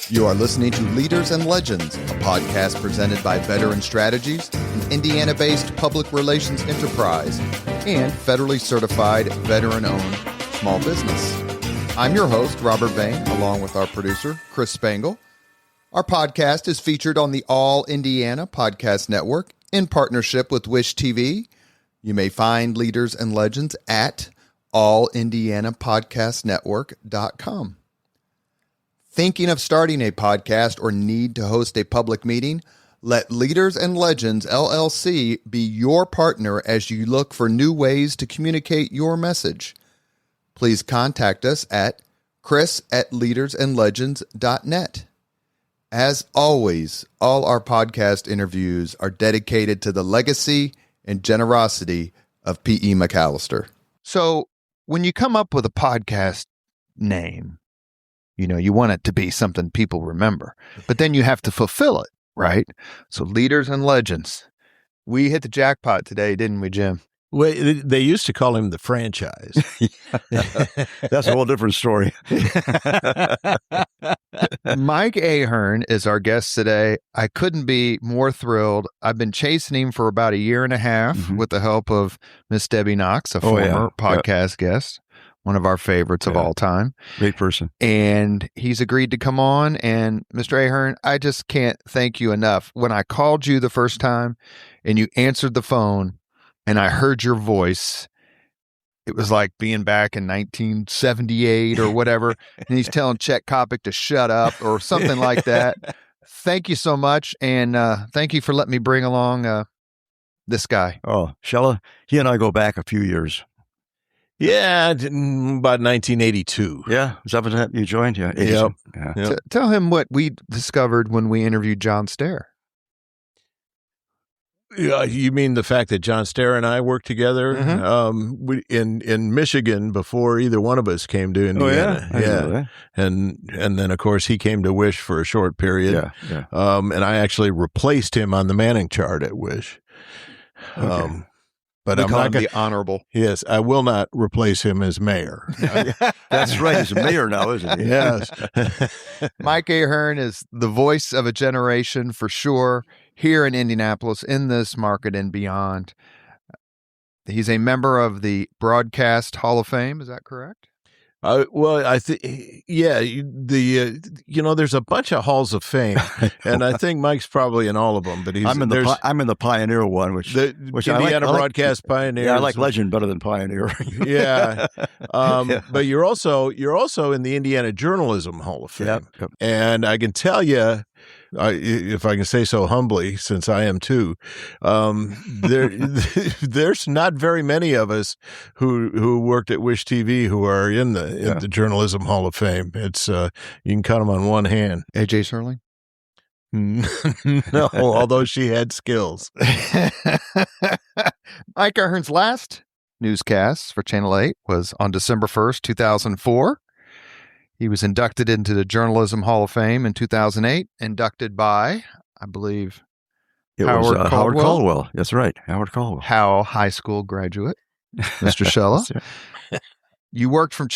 You are listening to Leaders and Legends, a podcast presented by Veteran Strategies, an Indiana-based public relations enterprise, and federally certified veteran-owned small business. I'm your host, Robert Bain, along with our producer, Chris Spangle. Our podcast is featured on the All Indiana Podcast Network in partnership with Wish TV. You may find Leaders and Legends at allindianapodcastnetwork.com. Thinking of starting a podcast or need to host a public meeting? Let Leaders and Legends LLC be your partner as you look for new ways to communicate your message. Please contact us at chris@leadersandlegends.net. As always, all our podcast interviews are dedicated to the legacy and generosity of P.E. McAllister. So when you come up with a podcast name, you want it to be something people remember, but then you have to fulfill it, right? So Leaders and Legends. We hit the jackpot today, didn't we, Jim? Well, they used to call him the franchise. That's a whole different story. Mike Ahern is our guest today. I couldn't be more thrilled. I've been chasing him for about a year and a half with the help of Miss Debbie Knox, a former podcast guest, one of our favorites of all time. Great person. And he's agreed to come on. And Mr. Ahern, I just can't thank you enough. When I called you the first time and you answered the phone and I heard your voice, it was like being back in 1978 or whatever. And he's telling Chet Kopic to shut up or something like that. Thank you so much. And thank you for letting me bring along this guy. Oh, Shella, he and I go back a few years. Yeah, about 1982. Yeah, is that when you joined? Yeah. Yep. Yeah. Tell him what we discovered when we interviewed John Stair. You mean the fact that John Stair and I worked together in Michigan before either one of us came to Indiana? Oh, yeah. And then of course he came to Wish for a short period. Yeah. And I actually replaced him on the Manning chart at Wish. Okay. But I'm not the honorable. Yes, I will not replace him as mayor. That's right. He's a mayor now, isn't he? Yes. Mike Ahern is the voice of a generation for sure here in Indianapolis, in this market and beyond. He's a member of the Broadcast Hall of Fame. Is that correct? Well, I think, there's a bunch of halls of fame, and I think Mike's probably in all of them. But I'm in the Pioneer one, which Indiana Broadcast Pioneer. Yeah, I like Legend better than Pioneer. Yeah, but you're also in the Indiana Journalism Hall of Fame, Yep. And I can tell you, if I can say so humbly, since I am too, there's not very many of us who worked at Wish TV who are in the Journalism Hall of Fame. It's you can count them on one hand. AJ Serling? No, although she had skills. Mike Ahern's last newscast for Channel 8 was on December 1st, 2004. He was inducted into the Journalism Hall of Fame in 2008, inducted by, I believe, Howard Caldwell. That's right, Howard Caldwell. Howell High School graduate, Mr. Shella. You worked at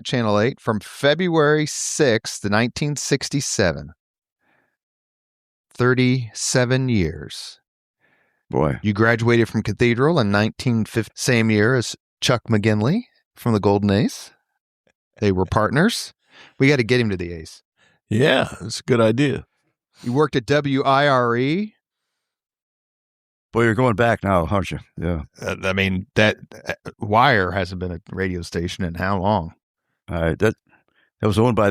Channel 8 from February 6th, 1967. 37 years. Boy. You graduated from Cathedral in 1950, same year as Chuck McGinley from the Golden Ace. They were partners. We got to get him to the Ace. Yeah, it's a good idea. You worked at WIRE. Boy, you're going back now, aren't you? Yeah. I mean, that Wire hasn't been a radio station in how long? That was owned by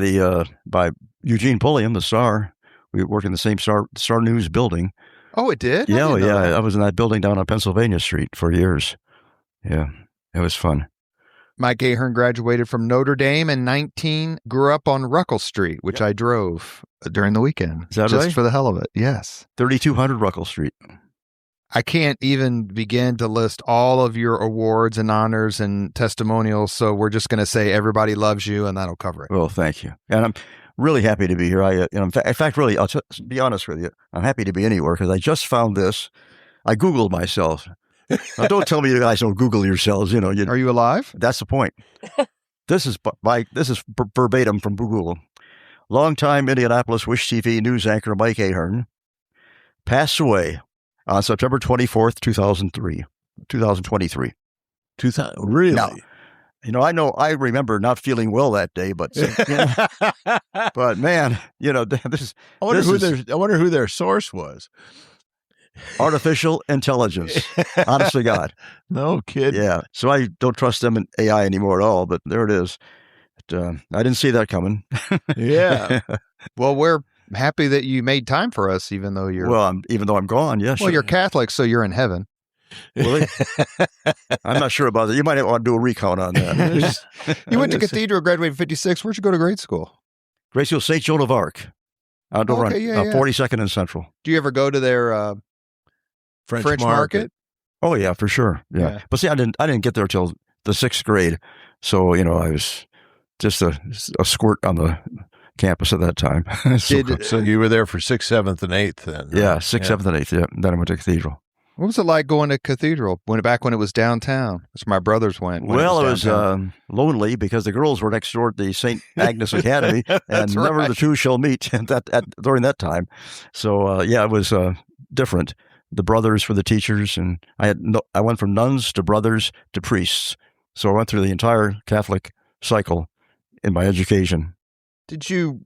by Eugene Pulliam, the Star. We worked in the same Star News building. Oh, it did? Yeah, I was in that building down on Pennsylvania Street for years. Yeah, it was fun. Mike Ahern graduated from Notre Dame in grew up on Ruckle Street, which I drove during the weekend. Is that just right? For the hell of it, yes. 3200 Ruckle Street. I can't even begin to list all of your awards and honors and testimonials, so we're just going to say everybody loves you, and that'll cover it. Well, thank you. And I'm really happy to be here. In fact, really, I'll be honest with you. I'm happy to be anywhere because I just found this. I Googled myself. Now, don't tell me you guys don't Google yourselves. Are you alive? That's the point. This is verbatim from Google. longtime Indianapolis Wish TV news anchor Mike Ahern passed away on September 24th, 2023. Really? Now, I remember not feeling well that day, but but man, this. I wonder who their source was. Artificial intelligence. Honest to God. No kidding. Yeah. So I don't trust them in AI anymore at all, but there it is. But, I didn't see that coming. Yeah. Well, we're happy that you made time for us, even though even though I'm gone, yes. Well, you're Catholic, so you're in heaven. Really? I'm not sure about that. You might want to do a recount on that. You went to Cathedral, graduated in 56. Where'd you go to grade school? Grade school, St. Joan of Arc. Out over on 42nd and Central. Do you ever go to their French market? Oh, yeah, for sure. Yeah. But see, I didn't get there till the 6th grade. So, I was just a squirt on the campus at that time. So you were there for 6th, 7th, and 8th then? Right? Yeah, 6th, 7th, and 8th. Yeah. Then I went to Cathedral. What was it like going to Cathedral back when it was downtown? That's where my brothers went. Well, it was lonely because the girls were next door at the St. Agnes Academy, and never the two shall meet during that time. So, it was different. The brothers were the teachers, and I went from nuns to brothers to priests. So I went through the entire Catholic cycle in my education. Did you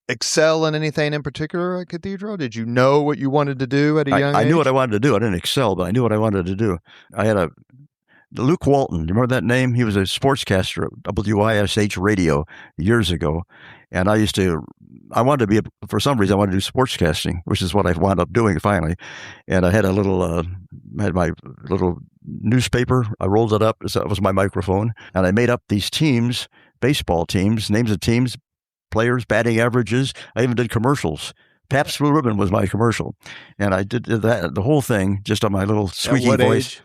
excel in anything in particular at Cathedral? Did you know what you wanted to do at a young age? I knew what I wanted to do. I didn't excel, but I knew what I wanted to do. I had Luke Walton. Do you remember that name? He was a sportscaster at WISH radio years ago. And for some reason, I wanted to do sportscasting, which is what I wound up doing finally. And I had had my little newspaper. I rolled it up. That was my microphone. And I made up these teams, baseball teams, names of teams, players, batting averages. I even did commercials. Pabst Blue Ribbon was my commercial. And I did that, the whole thing, just on my little squeaky voice. Age?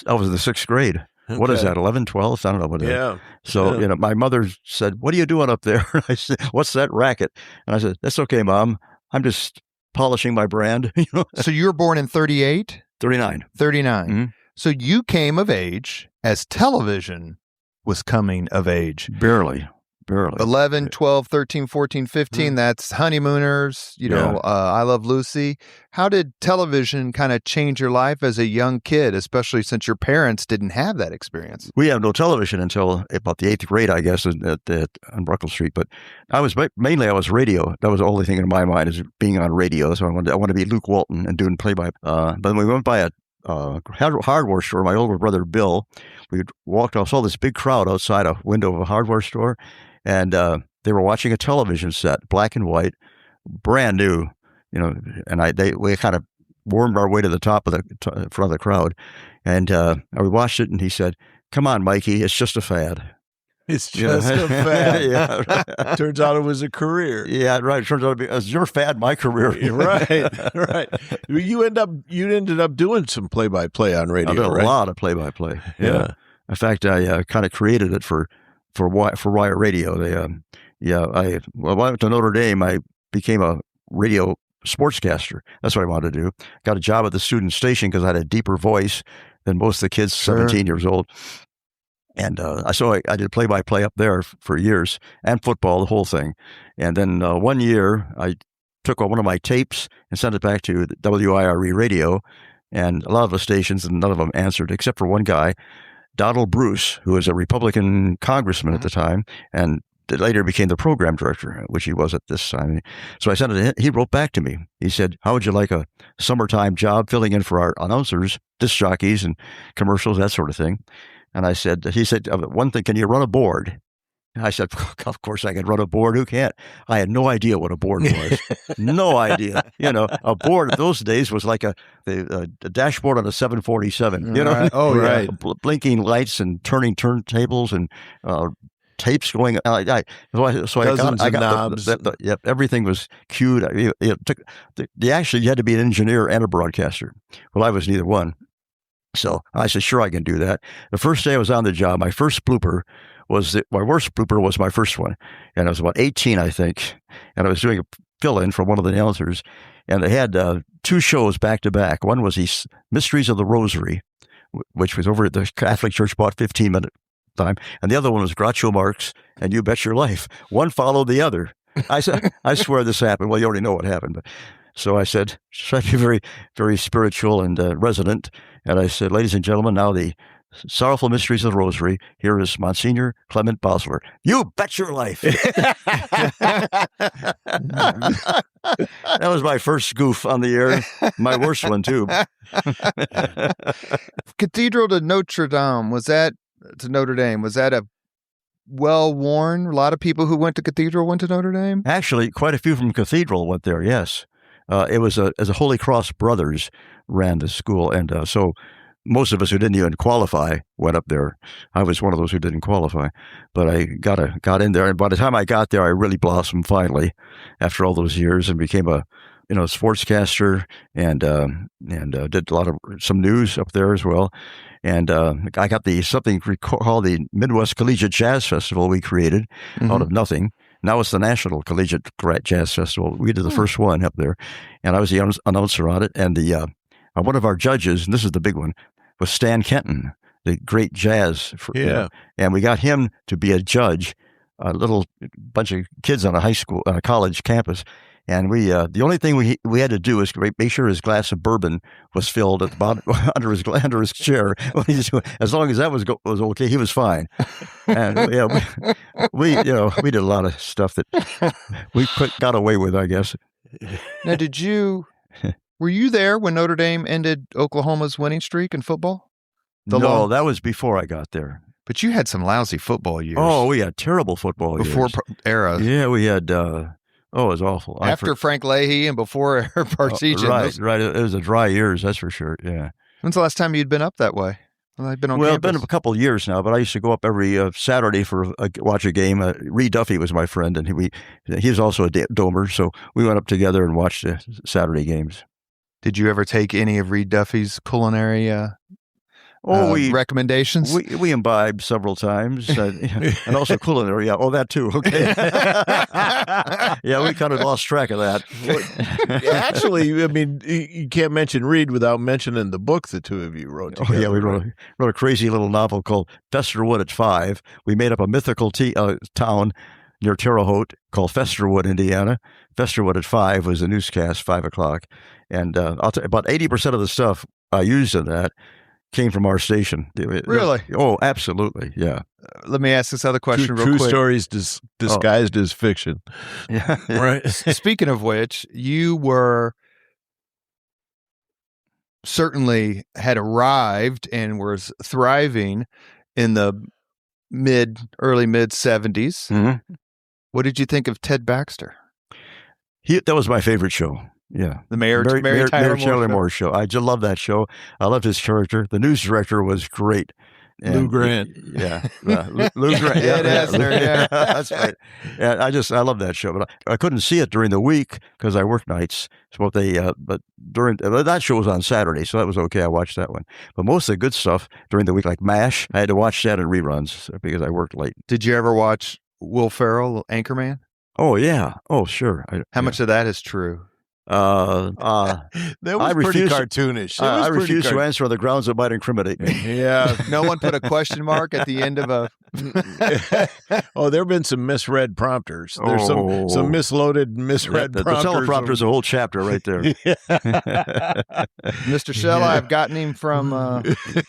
I was in the 6th grade. Okay. What is that, 11, 12? I don't know what it is. So, my mother said, "What are you doing up there?" I said, "What's that racket?" And I said, "That's okay, Mom. I'm just polishing my brand." So you were born in 38? 39. 39. Mm-hmm. So you came of age as television was coming of age. Barely. 11, 12, 13, 14, 15, that's Honeymooners, I Love Lucy. How did television kind of change your life as a young kid, especially since your parents didn't have that experience? We had no television until about the 8th grade, I guess, on Bruckle Street. But I was radio. That was the only thing in my mind, is being on radio. So I wanted to be Luke Walton and doing play-by. But then we went by a hardware store. My older brother, Bill, we walked off, saw this big crowd outside a window of a hardware store. And they were watching a television set, black and white, brand new, and we kind of wormed our way to the top of the front of the crowd. And we watched it, and he said, "Come on, Mikey, it's just a fad." It's just a fad. Yeah, right. Turns out it was a career. Yeah, right. Turns out it was your fad, my career. Right. You ended up doing some play-by-play on radio. I did a lot of play-by-play. Yeah. In fact, I kind of created it for Wire Radio. I went to Notre Dame. I became a radio sportscaster. That's what I wanted to do. Got a job at the student station because I had a deeper voice than most of the kids, 17 years old. And I did play-by-play up there for years, and football, the whole thing. And then one year, I took one of my tapes and sent it back to WIRE radio, and a lot of the stations, and none of them answered, except for one guy, Donald Bruce, who was a Republican congressman at the time, and later became the program director, which he was at this time. So I sent it to him. He wrote back to me. He said, "How would you like a summertime job filling in for our announcers, disc jockeys and commercials, that sort of thing?" And he said, "One thing, can you run a board?" I said, "Of course I can run a board. Who can't?" I had no idea what a board was. No idea. A board in those days was like a dashboard on a 747. Right. Oh, right. Blinking lights and turning turntables and tapes going. So I got knobs. Everything was cued. You had to be an engineer and a broadcaster. Well, I was neither one. So I said, "Sure, I can do that." The first day I was on the job, my worst blooper was my first one. And I was about 18, I think. And I was doing a fill-in for one of the announcers. And they had 2 shows back to back. One was these Mysteries of the Rosary, which was over at the Catholic Church about 15-minute time. And the other one was Groucho Marx and You Bet Your Life. One followed the other. I said, I swear this happened. Well, you already know what happened. But so I said, try to be very, very spiritual and resonant. And I said, ladies and gentlemen, now the sorrowful mysteries of the Rosary. Here is Monsignor Clement Bosler. You bet your life. That was my first goof on the air. My worst one, too. Cathedral to Notre Dame, was that a well-worn? A lot of people who went to Cathedral went to Notre Dame? Actually, quite a few from Cathedral went there, yes. It was as a Holy Cross Brothers ran the school, and so most of us who didn't even qualify went up there. I was one of those who didn't qualify, but I got in there, and by the time I got there, I really blossomed finally after all those years and became a sportscaster and did a lot of some news up there as well. And I got something called the Midwest Collegiate Jazz Festival we created out of nothing. Now it's the National Collegiate Jazz Festival. We did the first one up there, and I was the announcer on it. And one of our judges, and this is the big one, was Stan Kenton, the great jazz. And we got him to be a judge, a little bunch of kids on a college campus. And we, the only thing we had to do is make sure his glass of bourbon was filled at the bottom under his chair. As long as that was okay, he was fine. And we did a lot of stuff that we got away with, I guess. Now, were you there when Notre Dame ended Oklahoma's winning streak in football? No, that was before I got there. But you had some lousy football years. Oh, we had terrible football years. Before era. Yeah, we had. It was awful. After Frank Leahy and before Parsegian. Right. It was a dry years, that's for sure. Yeah. When's the last time you'd been up that way? I've been on Well, campus. it's been a couple of years now, but I used to go up every Saturday watch a game. Reed Duffy was my friend, and he was also a domer, so we went up together and watched the Saturday games. Did you ever take any of Reed Duffy's culinary recommendations? We imbibed several times, and also culinary. Yeah, that too. Okay. Yeah, we kind of lost track of that. Actually, I mean, you can't mention Reed without mentioning the book the two of you wrote together. Oh, yeah, we wrote a crazy little novel called Festerwood at 5. We made up a mythical town near Terre Haute called Festerwood, Indiana. Festerwood at 5 was the newscast, 5 o'clock. And I'll tell you, about 80% of the stuff I used in that came from our station. Really? Oh, absolutely. Yeah. Let me ask this other question real quick. True stories disguised as fiction. Yeah. Right. Speaking of which, you were certainly had arrived and was thriving in the early mid 70s. Mm-hmm. What did you think of Ted Baxter? That was my favorite show. Yeah. The Mayor Tyler Moore show. I just love that show. I loved his character. The news director was great. Lou Grant. Yeah. Lou Grant. Yeah. That's right. Yeah, I love that show. But I couldn't see it during the week because I work nights. So but during that show was on Saturday, so that was okay. I watched that one. But most of the good stuff during the week, like MASH, I had to watch that in reruns because I worked late. Did you ever watch Will Ferrell, Anchorman? Oh, yeah. Oh, sure. How much of that is true? That was pretty cartoonish. I refuse to answer on the grounds that might incriminate me. Yeah. No one put a question mark at the end of a... there have been some misread prompters. There's some misloaded, misread prompters. The teleprompter is a whole chapter right there. Mr. Shella, I've gotten him from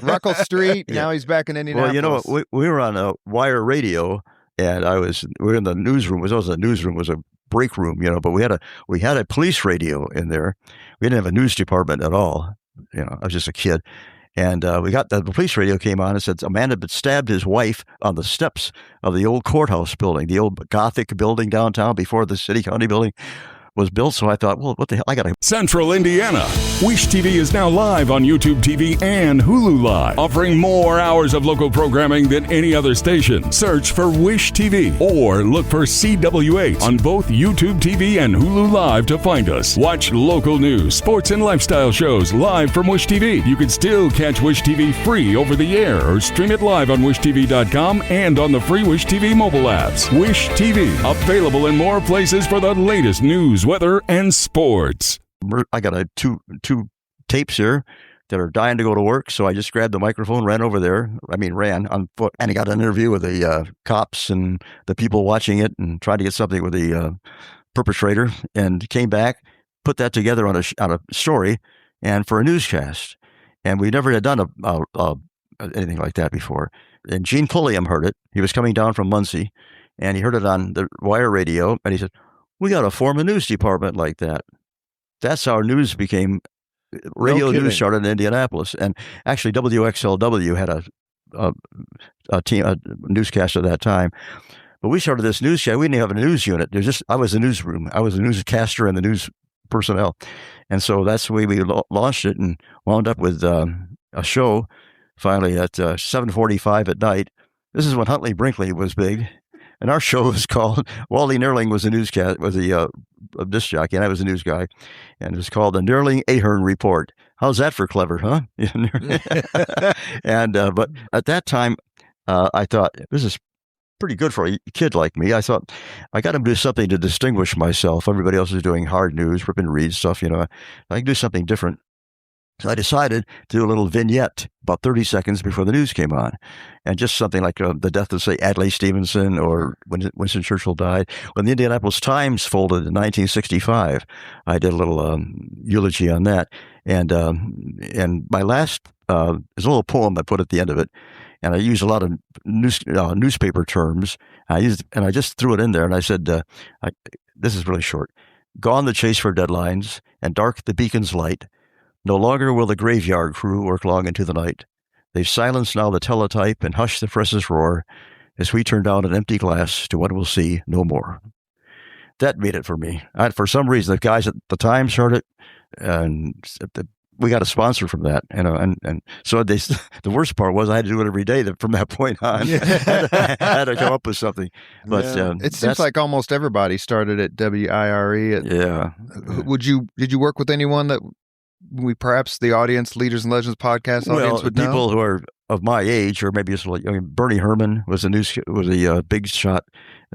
Ruckle Street. Now he's back in Indianapolis. Well, you know what? We were on a wire radio, and we were in the newsroom. It was a newsroom. It was a break room, but we had a police radio in there. We didn't have a news department at all. I was just a kid. And the police radio came on and said a man had stabbed his wife on the steps of the old courthouse building, the old Gothic building downtown before the city county building was built. So I thought, well, what the hell? I got to... Central Indiana. Wish TV is now live on YouTube TV and Hulu Live, offering more hours of local programming than any other station. Search for Wish TV or look for CW8 on both YouTube TV and Hulu Live to find us. Watch local news, sports, and lifestyle shows live from Wish TV. You can still catch Wish TV free over the air or stream it live on WishTV.com and on the free Wish TV mobile apps. Wish TV, available in more places for the latest news, weather, and sports. I got two tapes here that are dying to go to work. So I just grabbed the microphone, ran over there. Ran on foot, and I got an interview with the cops and the people watching it, and tried to get something with the perpetrator, and came back, put that together on a story, and for a newscast. And we never had done anything like that before. And Gene Pulliam heard it. He was coming down from Muncie, and he heard it on the wire radio, and he said, "We got to form a news department like that." That's how news became. Radio news started in Indianapolis, and actually WXLW had a newscast at that time. But we started this newscast. We didn't have a news unit. I was the newsroom. I was the newscaster and the news personnel, and so that's the way we launched it, and wound up with a show finally at 7:45 at night. This is when Huntley Brinkley was big. And our show was called, Wally Nerling was a disc jockey, and I was a news guy. And it was called the Nerling Ahern Report. How's that for clever, huh? But at that time, I thought, this is pretty good for a kid like me. I thought, I got to do something to distinguish myself. Everybody else is doing hard news, rip and read stuff, I can do something different. So I decided to do a little vignette about 30 seconds before the news came on, and just something like the death of, say, Adlai Stevenson, or when Winston Churchill died. When the Indianapolis Times folded in 1965, I did a little eulogy on that. And my last is a little poem I put at the end of it, and I used a lot of newspaper terms. I just threw it in there, and I said, "This is really short. Gone the chase for deadlines, and dark the beacon's light. No longer will the graveyard crew work long into the night. They've silenced now the teletype and hushed the press's roar as we turn down an empty glass to what we'll see no more." That made it for me. For some reason, the guys at the Times heard it, and we got a sponsor from that. And so the worst part was I had to do it every day from that point on. I had to come up with something. But it seems like almost everybody started at WIRE. Yeah. Did you work with anyone that perhaps the audience, Leaders and Legends podcast audience would know? People who are of my age, or maybe just Bernie Herman was a big shot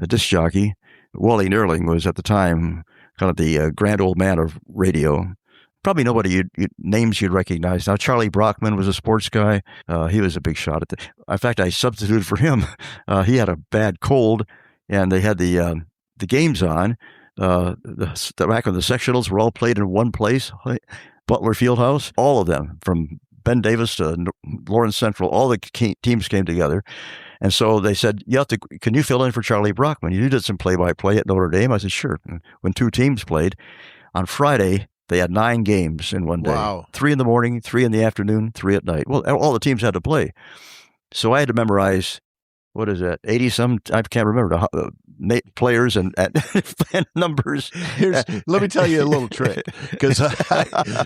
disc jockey. Wally Nerling was at the time kind of the grand old man of radio. Probably nobody names you'd recognize now. Charlie Brockman was a sports guy. He was a big shot in fact, I substituted for him. He had a bad cold, and they had the games on. Back when the sectionals were all played in one place. Butler Fieldhouse, all of them, from Ben Davis to Lawrence Central, all the teams came together. And so they said, can you fill in for Charlie Brockman? You did some play-by-play at Notre Dame. I said, sure. When two teams played, on Friday, they had 9 games in one day. Wow. 3 in the morning, 3 in the afternoon, 3 at night. Well, all the teams had to play. So I had to memorize, 80-some, I can't remember, players and numbers. Let me tell you a little trick, because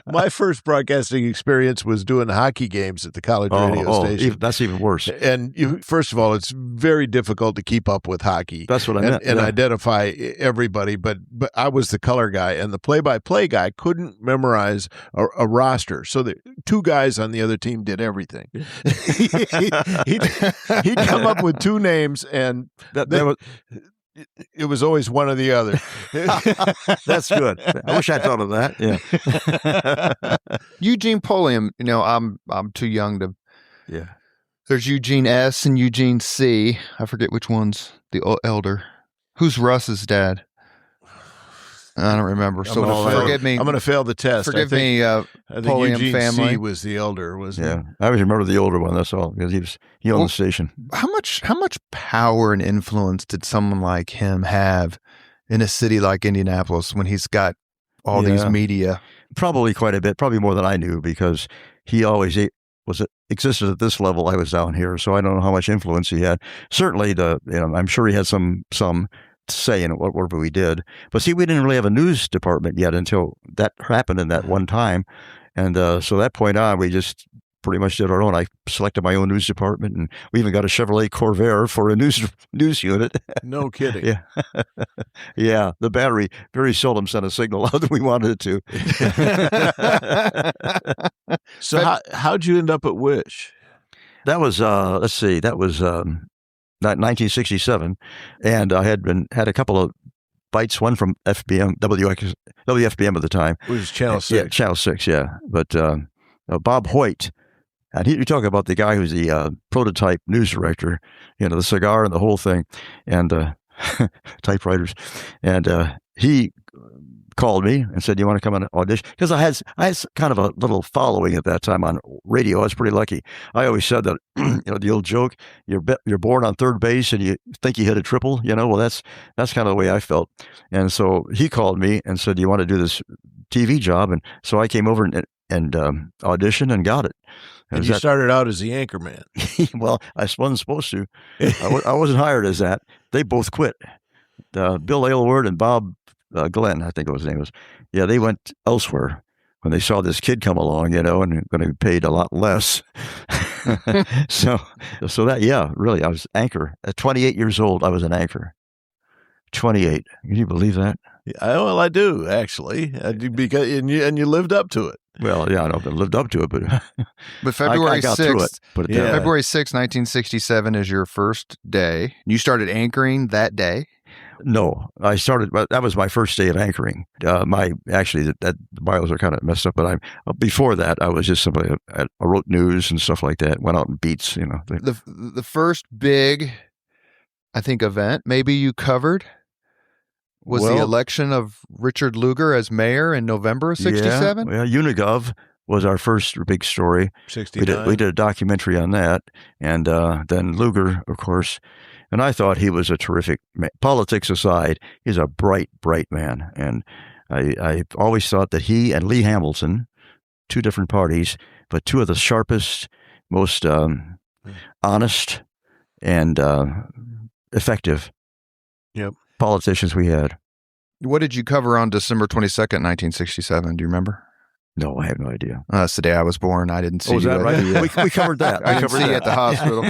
my first broadcasting experience was doing hockey games at the college radio station. That's even worse. And first of all, it's very difficult to keep up with hockey. That's what I meant. And identify everybody. But I was the color guy, and the play-by-play guy couldn't memorize a roster. So the 2 guys on the other team did everything. He'd come up with 2 names, and it was always one or the other. That's good. I wish I'd thought of that. Yeah. Eugene Pulliam, I'm too young to. Yeah. There's Eugene S. and Eugene C. I forget which one's the elder. Who's Russ's dad? I don't remember. So forgive me. I'm going to fail the test. Forgive me, I think Pulliam Eugene family. C. was the elder, wasn't he? Yeah, I always remember the older one. That's all, because he owned the station. How much power and influence did someone like him have in a city like Indianapolis when he's got all these media? Probably quite a bit. Probably more than I knew, because he always existed at this level. I was down here, so I don't know how much influence he had. Certainly, I'm sure he had some say in whatever we did. But see, we didn't really have a news department yet until that happened in that one time. And so that point on, we just pretty much did our own. I selected my own news department, and we even got a Chevrolet Corvair for a news unit. No kidding. Yeah. Yeah. The battery very seldom sent a signal out that we wanted it to. So how'd you end up at Wish? That was, that was 1967, and I had a couple of bites, one from FBM, WFBM at the time. It was Channel 6. Yeah, Channel 6, yeah. But Bob Hoyt. And you talk about the guy who's the prototype news director, the cigar and the whole thing, and typewriters. And he called me and said, "Do you want to come on an audition?" Because I had kind of a little following at that time on radio. I was pretty lucky. I always said that, the old joke, you're born on third base and you think you hit a triple, well, that's kind of the way I felt. And so he called me and said, "Do you want to do this TV job?" And so I came over and auditioned and got it. And you started out as the anchor man. Well, I wasn't supposed to. I wasn't hired as that. They both quit. Bill Aylward and Bob Glenn, I think his name was. Yeah, they went elsewhere when they saw this kid come along, and going to be paid a lot less. so that, yeah, really, I was anchor. At 28 years old, I was an anchor. 28. Can you believe that? Yeah, well, I do, actually, because and you lived up to it. Well, yeah, I don't know if I lived up to it, but February 6th, yeah. February 6th, 1967 is your first day. You started anchoring that day? No, I started. That was my first day of anchoring. That bios are kind of messed up. But before that, I was just somebody. I wrote news and stuff like that. Went out and beats. The first big, I think, event maybe you covered was the election of Richard Lugar as mayor in November of 67. Yeah, Unigov was our first big story. 69. We did a documentary on that, and then Lugar, of course. And I thought he was a terrific man. Politics aside, he's a bright, bright man. And I always thought that he and Lee Hamilton, two different parties, but two of the sharpest, most honest, and effective politicians we had. What did you cover on December 22nd, 1967? Do you remember? No, I have no idea. That's the day I was born. I didn't see you. Was that right? We covered that. I didn't see you at the hospital.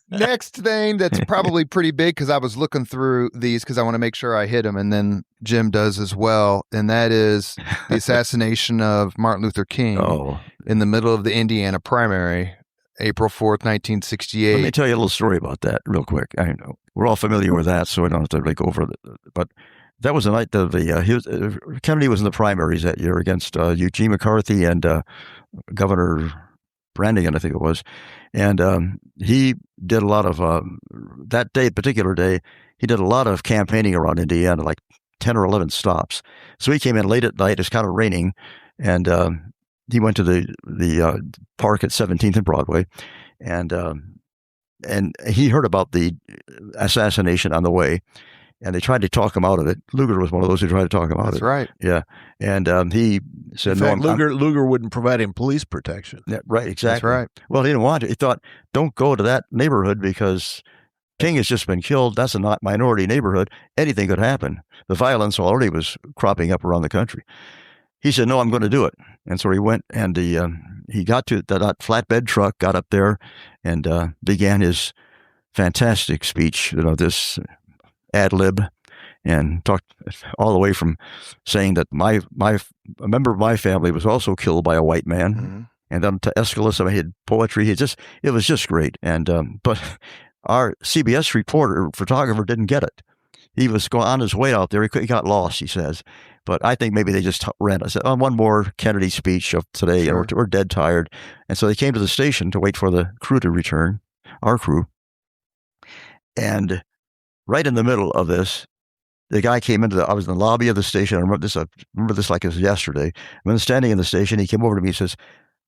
Next thing that's probably pretty big, because I was looking through these because I want to make sure I hit them, and then Jim does as well, and that is the assassination of Martin Luther King in the middle of the Indiana primary, April 4th, 1968. Let me tell you a little story about that real quick. I know we're all familiar with that, so I don't have to really go over it. But that was the night that Kennedy was in the primaries that year against Eugene McCarthy and Governor Brannigan, I think it was. And he did a lot of, that particular day, he did a lot of campaigning around Indiana, like 10 or 11 stops. So he came in late at night, it's kind of raining, and he went to the park at 17th and Broadway, and he heard about the assassination on the way, and they tried to talk him out of it. Lugar was one of those who tried to talk him out of it. That's right. Yeah, and he said, in fact, Lugar wouldn't provide him police protection. Yeah, right, exactly. That's right. Well, he didn't want to. He thought, don't go to that neighborhood because King has just been killed. That's a minority neighborhood. Anything could happen. The violence already was cropping up around the country. He said, no, I'm going to do it. And so he went, and he got to that flatbed truck, got up there, and began his fantastic speech, this ad lib, and talked all the way from saying that a member of my family was also killed by a white man, Mm-hmm. and then to Aeschylus, he had poetry. It was just great. And but our CBS photographer didn't get it. He was going on his way out there. He got lost, he says. But I think maybe they just ran. I said, one more Kennedy speech of today. Sure. We're dead tired. And so they came to the station to wait for the crew to return, our crew. And right in the middle of this, the guy came I was in the lobby of the station. I remember this like it was yesterday. When standing in the station, he came over to me and says,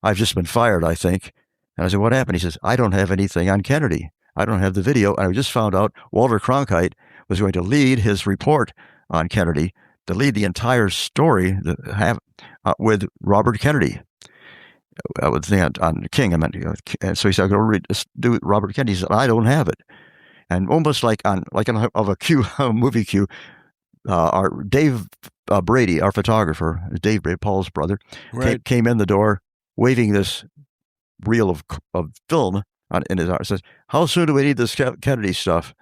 I've just been fired, I think. And I said, what happened? He says, I don't have anything on Kennedy. I don't have the video. And I just found out Walter Cronkite was going to lead his report on Kennedy, to lead the entire story with Robert Kennedy. I would think on King. I meant, and so he said, "I'm going to do Robert Kennedy." He said, "I don't have it." And almost like a movie cue, our Dave Brady, our photographer, Dave Brady, Paul's brother, right, came in the door waving this reel of film in his arm. Says, "How soon do we need this Kennedy stuff?"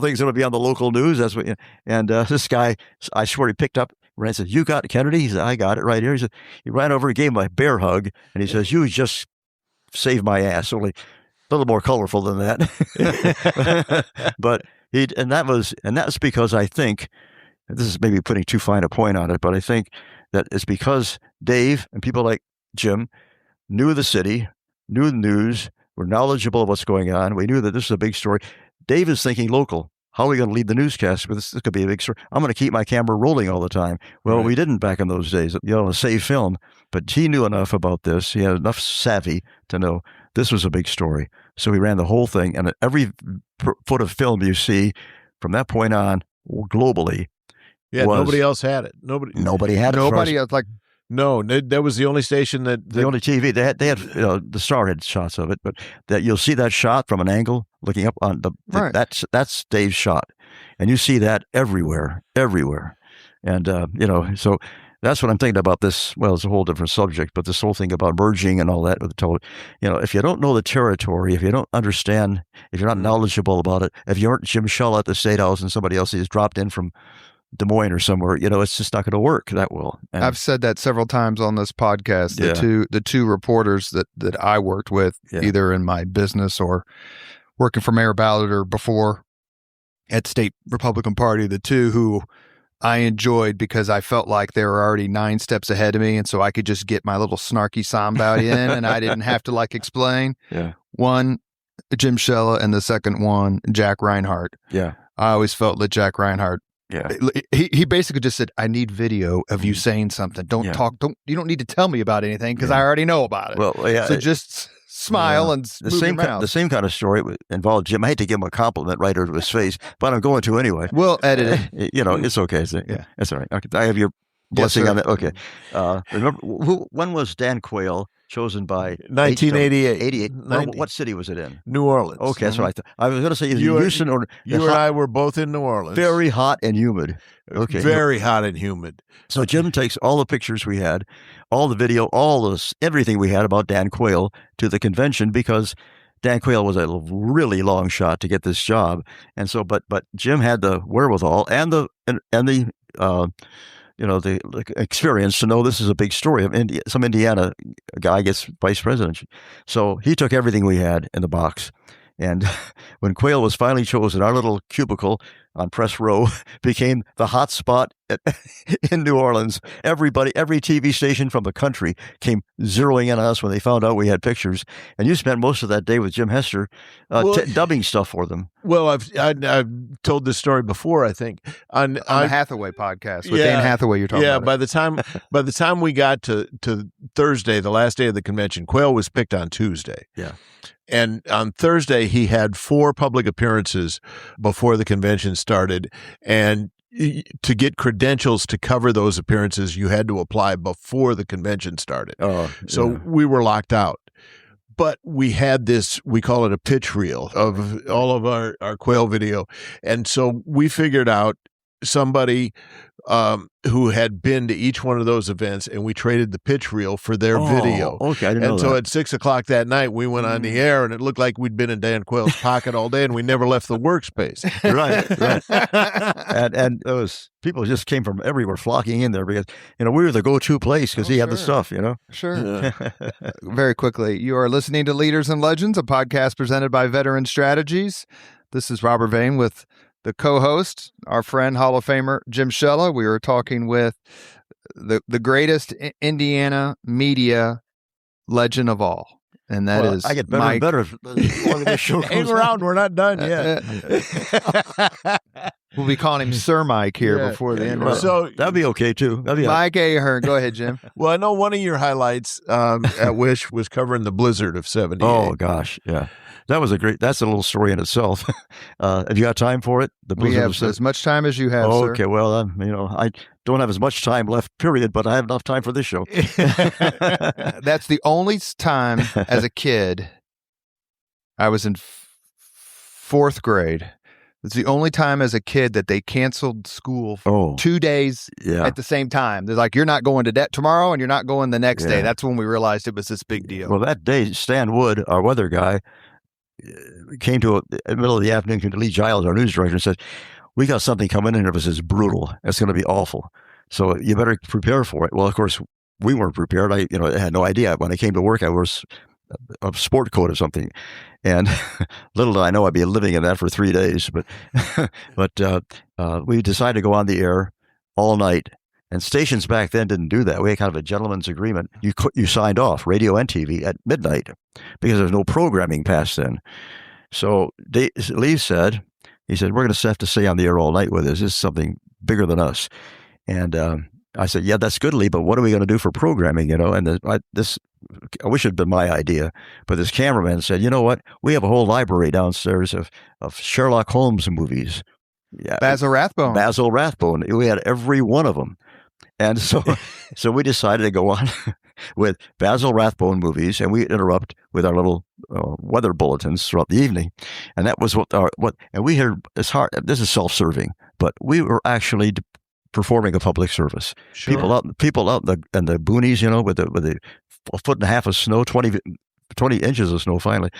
Things that'll be on the local news. That's what. And this guy, I swear, he picked up. Ran, said, "You got Kennedy?" He said, "I got it right here." He said, he ran over, he gave him a bear hug, and he says, "You just saved my ass." Only a little more colorful than that. But that's because I think this is maybe putting too fine a point on it, but I think that it's because Dave and people like Jim knew the city, knew the news, were knowledgeable of what's going on. We knew that this was a big story. Dave is thinking local. How are we going to lead the newscast? This could be a big story. I'm going to keep my camera rolling all the time. Well, we didn't back in those days, to save film. But he knew enough about this. He had enough savvy to know this was a big story. So he ran the whole thing. And every foot of film you see from that point on globally. Yeah, nobody else had it. Nobody had it. Nobody else, like, no, that was the only station the only TV they had the Star had shots of it, but that you'll see that shot from an angle looking up on that's Dave's shot, and you see that everywhere, and so that's what I'm thinking about this. Well, it's a whole different subject, but this whole thing about merging and all that with the total, if you don't know the territory, if you don't understand, if you're not knowledgeable about it, if you aren't Jim Shella at the State House and somebody else is dropped in from Des Moines or somewhere, it's just not going to work that well. And I've said that several times on this podcast. The two reporters that I worked with, either in my business or working for Mayor Ballard or before at State Republican Party, the two who I enjoyed because I felt like they were already 9 steps ahead of me, and so I could just get my little snarky soundbite in, and I didn't have to explain. Yeah. One, Jim Shella, and the second one, Jack Reinhardt. Yeah. I always felt that Jack Reinhardt. Yeah. He basically just said, I need video of you saying something. You don't need to tell me about anything because I already know about it. Well, yeah. So just smile and move your mouth. The same kind of story involved Jim. I hate to give him a compliment right over his face, but I'm going to anyway. We'll edit it. It's okay. It's all right. Okay. I have your blessing on that. Okay. Remember, when was Dan Quayle chosen by 1988. What city was it in? New Orleans. Okay, that's what I thought. I was going to say either Houston or you and I were both in New Orleans. Very hot and humid. Okay, very hot and humid. So Jim takes all the pictures we had, all the video, everything we had about Dan Quayle to the convention because Dan Quayle was a really long shot to get this job, and so but Jim had the wherewithal and the experience to know this is a big story. Some Indiana guy gets vice president. So he took everything we had in the box. And when Quayle was finally chosen, our little cubicle on press row became the hot spot in New Orleans. Every TV station from the country came zeroing in on us when they found out we had pictures. And you spent most of that day with Jim Hester dubbing stuff for them. Well, I've told this story before, I think. On the Hathaway podcast with Dan Hathaway you're talking about. By the time we got to Thursday, the last day of the convention, Quayle was picked on Tuesday. Yeah. And on Thursday, he had 4 public appearances before the convention started. And to get credentials to cover those appearances, you had to apply before the convention started. So we were locked out. But we had this, we call it a pitch reel of all of our Quayle video. And so we figured out somebody who had been to each one of those events, and we traded the pitch reel for their video. Okay, I didn't know that. And so at 6:00 that night, we went on the air, and it looked like we'd been in Dan Quayle's pocket all day, and we never left the workspace. Right. and those people just came from everywhere flocking in there because, we were the go-to place because he had the stuff, Sure. Yeah. Very quickly, you are listening to Leaders and Legends, a podcast presented by Veteran Strategies. This is Robert Vane with the co-host, our friend, Hall of Famer, Jim Shella. We were talking with the greatest Indiana media legend of all. And that is I get better Mike. and better as the show Hang around, we're not done yet. We'll be calling him Sir Mike here before the end. So that'd be okay too. Mike Ahern. Go ahead, Jim. Well, I know one of your highlights at Wish was covering the blizzard of '78. Oh gosh, yeah. That's a little story in itself. Have you got time for it? We have as much time as you have, sir. Okay, well, I don't have as much time left, period, but I have enough time for this show. That's the only time as a kid, I was in 4th grade. It's the only time as a kid that they canceled school 2 days at the same time. They're like, you're not going to tomorrow and you're not going the next day. That's when we realized it was this big deal. Well, that day, Stan Wood, our weather guy, came in the middle of the afternoon to Lee Giles, our news director, and said, we got something coming in. It was just brutal. It's going to be awful. So you better prepare for it. Well, of course, we weren't prepared. I had no idea. When I came to work, I was a sport coat or something. And little did I know I'd be living in that for 3 days. But we decided to go on the air. all night. And stations back then didn't do that. We had kind of a gentleman's agreement. You signed off, radio and TV, at midnight because there was no programming past then. So Lee said, we're going to have to stay on the air all night with this. This is something bigger than us. And I said, yeah, that's good, Lee, but what are we going to do for programming, And I wish it had been my idea, but this cameraman said, you know what? We have a whole library downstairs of Sherlock Holmes movies. Yeah, Basil Rathbone. We had every one of them. And so we decided to go on with Basil Rathbone movies, and we interrupt with our little weather bulletins throughout the evening. And that was and we heard, it's hard, this is self-serving, but we were actually performing a public service. Sure. People out in the boonies, with a foot and a half of snow, 20 inches of snow finally,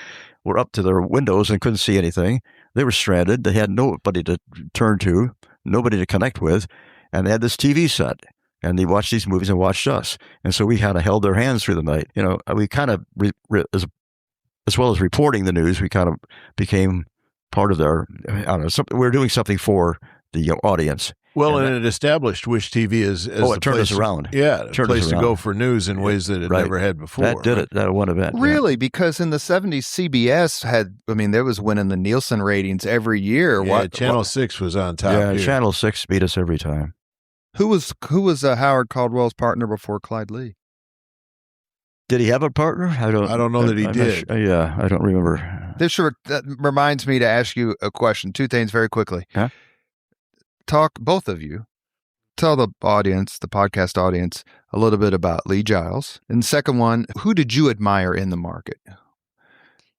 were up to their windows and couldn't see anything. They were stranded. They had nobody to turn to, nobody to connect with, and they had this TV set. And they watched these movies and watched us. And so we kind of held their hands through the night. We kind of, as well as reporting the news, we kind of became part of their, we were doing something for the audience. Well, and it established Wish TV as it turned us around. Yeah, a place to go for news in ways that it never had before. That did it, that one event. Really? Yeah. Because in the 70s, CBS there was winning the Nielsen ratings every year. Yeah, Channel 6 was on top. Yeah, here. Channel 6 beat us every time. Who was Howard Caldwell's partner before Clyde Lee? Did he have a partner? I don't know that he did. I don't remember. That reminds me to ask you a question. Two things very quickly. Huh? Both of you, tell the audience, the podcast audience, a little bit about Lee Giles. And the second one, who did you admire in the market?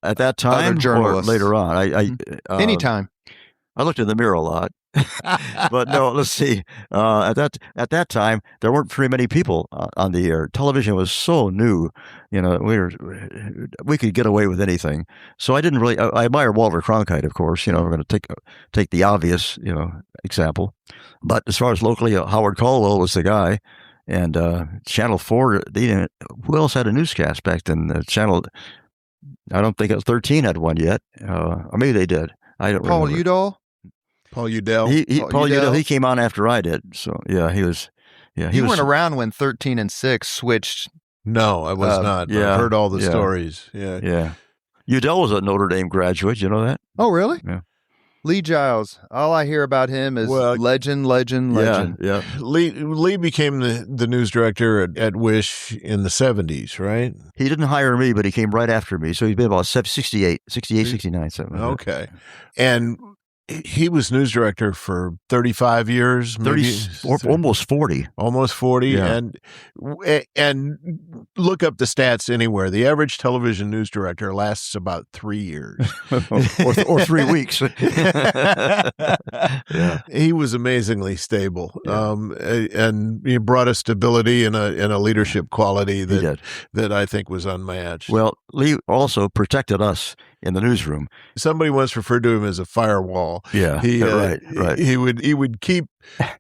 At that time or later on? Anytime. I looked in the mirror a lot. But no, let's see. At that time, there weren't very many people on the air. Television was so new. We could get away with anything. So I didn't really. I admire Walter Cronkite, of course. We're going to take the obvious, example. But as far as locally, Howard Caldwell was the guy, and Channel 4. Who else had a newscast back then? I don't think 13 had one yet. Or maybe they did. I don't remember. Paul Udell. Paul Udell. He came on after I did. So yeah, he was. Yeah, he weren't around when 13 and 6 switched. No, I was not. Yeah, I've heard all the stories. Yeah, yeah. Udell was a Notre Dame graduate. You know that? Oh, really? Yeah. Lee Giles. All I hear about him is legend. Yeah. Lee became the news director at Wish in the 70s, right? He didn't hire me, but he came right after me. So he's been about 68, 69, something. Okay. And he was news director for 35 years, almost 40. Almost 40. Yeah. And look up the stats anywhere. The average television news director lasts about 3 years. or 3 weeks. Yeah. He was amazingly stable. Yeah. And he brought a stability and a leadership quality that I think was unmatched. Well, Lee also protected us in the newsroom. Somebody once referred to him as a firewall. Yeah, right. He would keep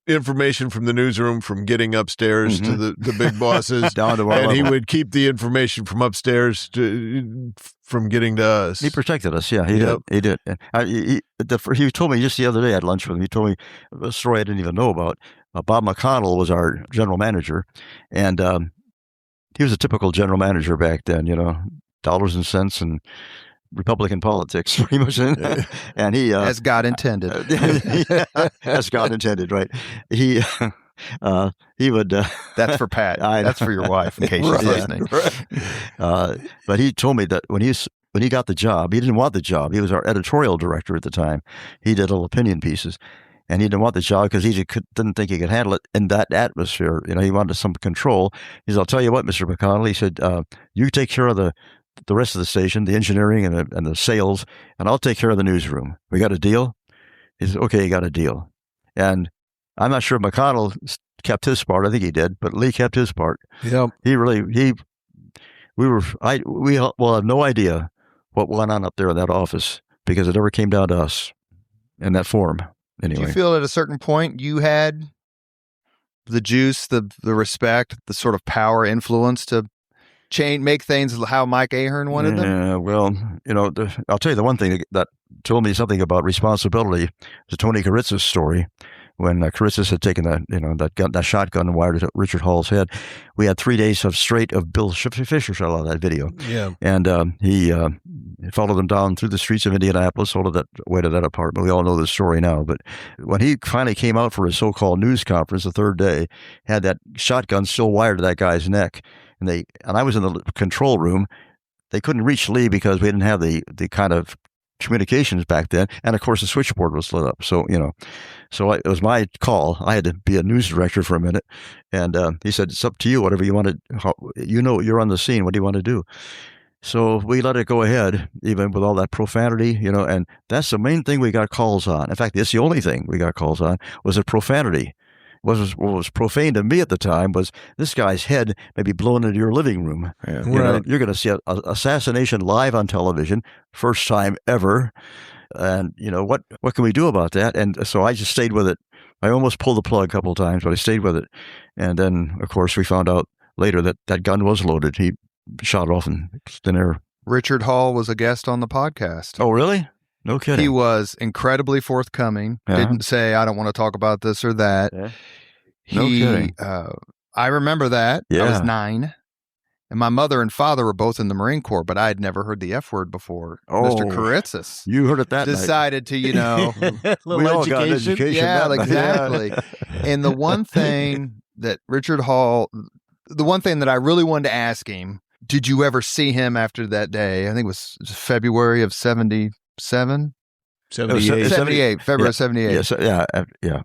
information from the newsroom from getting upstairs to the big bosses, down to our and level. He would keep the information from upstairs from getting to us. He protected us. Yeah, he did. He told me just the other day I had lunch with him. He told me a story I didn't even know about. Bob McConnell was our general manager, and he was a typical general manager back then. Dollars and cents and Republican politics, pretty much. And he as God intended. As God intended, right? He would. That's for Pat. That's for your wife, in case she's listening. Right. But he told me that when he got the job, he didn't want the job. He was our editorial director at the time. He did little opinion pieces, and he didn't want the job because he didn't think he could handle it in that atmosphere. He wanted some control. He said, "I'll tell you what, Mr. McConnell." He said, "You take care of the rest of the station, the engineering and the sales, and I'll take care of the newsroom. We got a deal?" He said, "Okay, you got a deal." And I'm not sure if McConnell kept his part. I think he did, but Lee kept his part. Yeah. We have no idea what went on up there in that office because it never came down to us in that form. Anyway. Do you feel at a certain point you had the juice, the respect, the sort of power, influence to make things how Mike Ahern wanted them? Yeah, well, I'll tell you the one thing that told me something about responsibility is Tony Karitsa's story. when Karitzis had taken that shotgun and wired it at Richard Hall's head. We had 3 days of Bill Fisher shot out of that video. Yeah. And he followed them down through the streets of Indianapolis, all of that way to that apartment. We all know the story now. But when he finally came out for his so-called news conference the third day, had that shotgun still wired to that guy's neck. And I was in the control room. They couldn't reach Lee because we didn't have the kind of communications back then. And of course, the switchboard was lit up. So, it was my call. I had to be a news director for a minute. And he said, it's up to you, whatever you want to, you're on the scene. What do you want to do? So we let it go ahead, even with all that profanity, and that's the main thing we got calls on. In fact, it's the only thing we got calls on was the profanity. What was profane to me at the time was this guy's head may be blown into your living room. Yeah. You're going to see an assassination live on television, first time ever. And, what can we do about that? And so I just stayed with it. I almost pulled the plug a couple of times, but I stayed with it. And then, of course, we found out later that gun was loaded. He shot it off in thin air. Richard Hall was a guest on the podcast. Oh, really? No kidding. He was incredibly forthcoming. Didn't say, I don't want to talk about this or that. Yeah. No kidding. I remember that. Yeah. I was 9. And my mother and father were both in the Marine Corps, but I had never heard the F word before. Oh, Mr. Karitzis. You heard it that decided night. to, we all got an education. Yeah, exactly. And the one thing that I really wanted to ask him, did you ever see him after that day? I think it was February of 77? 78. 78, February of 78. Yes, yeah.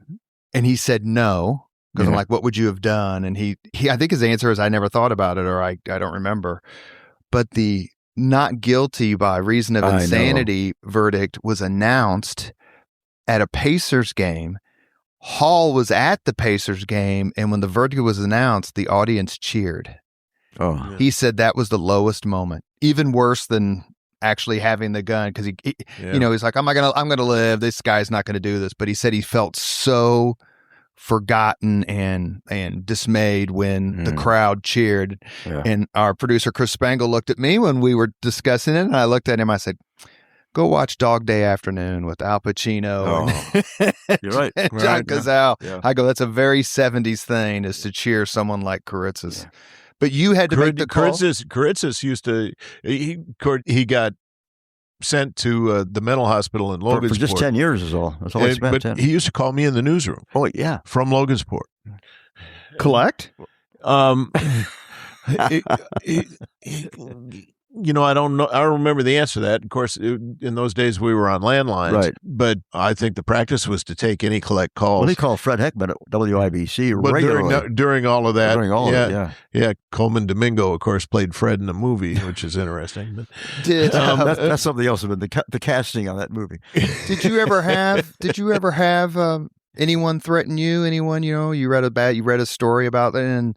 And he said no, because I'm like, what would you have done? And he I think his answer is, I never thought about it, or I don't remember. But the not guilty by reason of insanity verdict was announced at a Pacers game. Hall was at the Pacers game, and when the verdict was announced, the audience cheered. Oh, He said that was the lowest moment, even worse than actually having the gun, because he's like, I'm gonna live. This guy's not gonna do this. But he said he felt so forgotten and dismayed when the crowd cheered. Yeah. And our producer Chris Spangle looked at me when we were discussing it, and I looked at him. I said, go watch Dog Day Afternoon with Al Pacino. And you're right. John Cazale. Yeah. I go, that's a very 70s thing, is to cheer someone like Karitzis. Yeah. But you had to make the call. Karitzis used to, he got sent to the mental hospital in Logansport. For just 10 years is all. That's all I spent. But 10. he used to call me in the newsroom. Oh, yeah. From Logansport. Collect? I don't know. I don't remember the answer to that. Of course, in those days we were on landlines. Right. But I think the practice was to take any collect calls. Well, he called Fred Heckman at WIBC regularly. During all of that. During all of it, yeah. Coleman Domingo, of course, played Fred in the movie, which is interesting. But, that's something else. The casting on that movie. Did you ever have anyone threaten you? Anyone, you read a story about it, and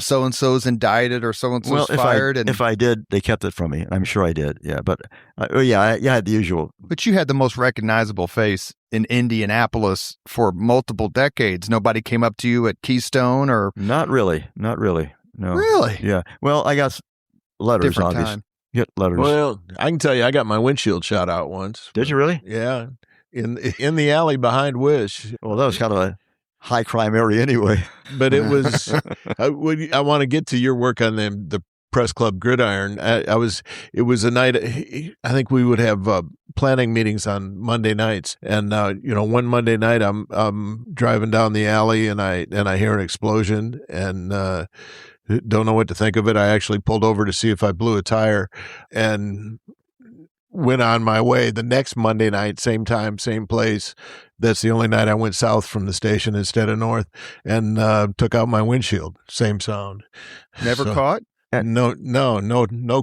so and so's indicted or so and so's fired. If I did, they kept it from me. I'm sure I did. Yeah, but I had the usual. But you had the most recognizable face in Indianapolis for multiple decades. Nobody came up to you at Keystone or not really. No. Really? Yeah. Well, I got letters. Different obviously. time. Get letters. Well, I can tell you, I got my windshield shot out once. Did you really? Yeah. In the alley behind Wish. Well, that was kind of a high crime area anyway. But it was. I want to get to your work on the Press Club Gridiron. It was a night. I think we would have planning meetings on Monday nights, and one Monday night I'm driving down the alley and I hear an explosion and don't know what to think of it. I actually pulled over to see if I blew a tire, and went on my way. The next Monday night, same time, same place. That's the only night I went south from the station instead of north, and took out my windshield. Same sound. Never caught? No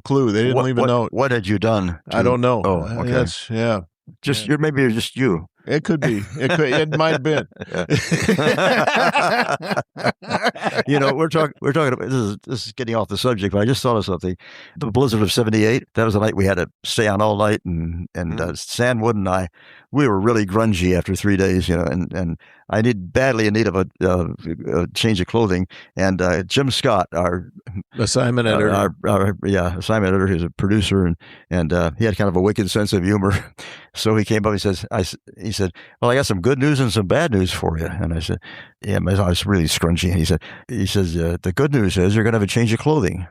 clue. They didn't leave a note. What had you done? I don't know. Oh, okay. Maybe it was just you. It could be. It might have been. We're talking about this is getting off the subject, but I just thought of something. The blizzard of '78. That was the night we had to stay on all night, and Sandwood and I, we were really grungy after 3 days, and I badly in need of a change of clothing. And Jim Scott, our assignment editor, assignment editor, who's a producer, and he had kind of a wicked sense of humor. So he came up. He said, said, well, I got some good news and some bad news for you. And I said, yeah, my eyes really scrunchy. And he says, the good news is you're going to have a change of clothing.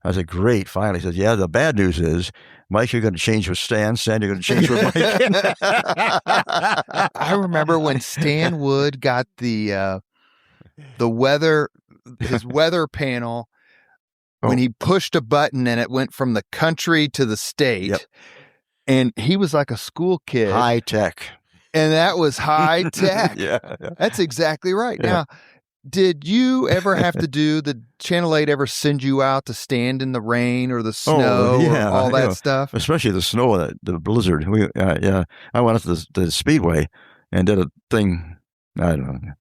I said, great, finally. He says, yeah, the bad news is, Mike, you're going to change with Stan. Stan, you're going to change with Mike. I remember when Stan Wood got the weather, his weather panel, when he pushed a button and it went from the country to the state. Yep. And he was like a school kid. High tech. And that was high tech. Yeah. That's exactly right. Yeah. Now, did you ever have to did Channel 8 ever send you out to stand in the rain or the snow or all that stuff? Especially the snow, the blizzard. I went up to the Speedway and did a thing. I don't know.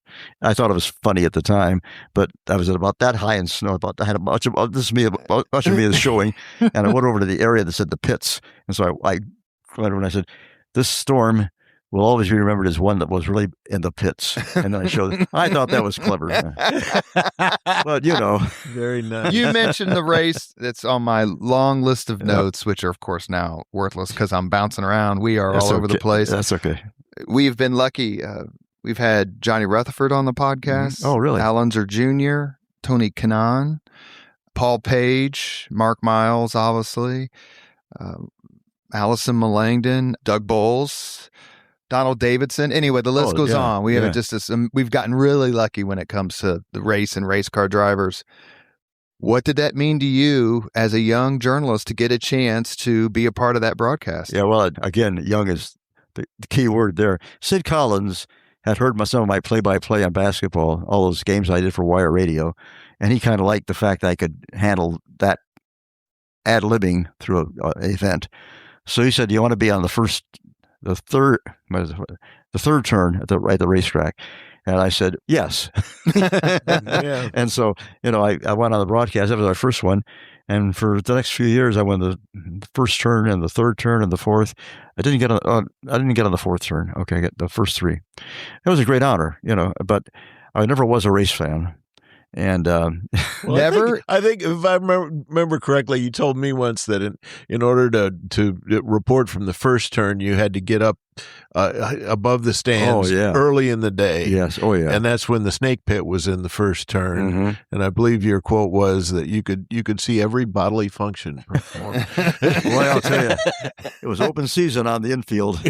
I thought it was funny at the time, but I was at about that high in snow. I had a bunch of me is showing, and I went over to the area that said the pits. And so I went over and I said, "This storm will always be remembered as one that was really in the pits." And then I showed it. I thought that was clever. But, Very nice. You mentioned the race that's on my long list of notes, which are, of course, now worthless because I'm bouncing around. We are all over the place. That's okay. We've been lucky. We've had Johnny Rutherford on the podcast. Oh, really? Al Unser Jr., Tony Kanaan, Paul Page, Mark Miles, obviously, Allison Millangton, Doug Bowles, Donald Davidson. Anyway, the list goes on. We have we've gotten really lucky when it comes to the race and race car drivers. What did that mean to you as a young journalist to get a chance to be a part of that broadcast? Yeah, well, again, young is the key word there. Sid Collins had heard some of my play-by-play on basketball, all those games I did for Wire Radio, and he kind of liked the fact that I could handle that ad-libbing through an event. So he said, "Do you want to be on the third turn at the racetrack?" And I said, "Yes." Yeah. And so, I went on the broadcast. That was our first one. And for the next few years, I won the first turn and the third turn and the fourth. I didn't get on the fourth turn. Okay, I got the first three. It was a great honor, but I never was a race fan. And never. I think if I remember correctly, you told me once that in order to report from the first turn, you had to get up above the stands early in the day. Yes. Oh yeah. And that's when the snake pit was in the first turn. Mm-hmm. And I believe your quote was that you could see every bodily function perform. Well, I'll tell you, it was open season on the infield.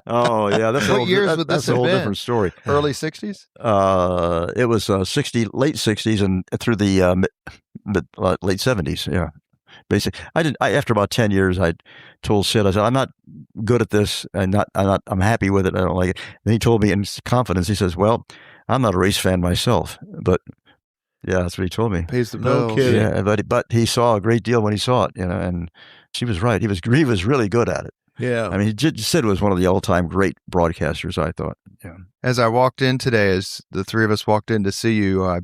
Oh yeah, that's what years would this have been? Different story. Early 60s. It was late 60s and through the late 70s. Yeah. Basically, after about 10 years, I told Sid, I said, "I'm not good at this. I'm happy with it. I don't like it." Then he told me in confidence, he says, "Well, I'm not a race fan myself, but yeah, that's what he told me." Pays the bills. No kidding. Yeah, but he saw a great deal when he saw it, and she was right. He was really good at it. Yeah. I mean, Sid was one of the all-time great broadcasters, I thought. Yeah. As I walked in today, as the three of us walked in to see you, I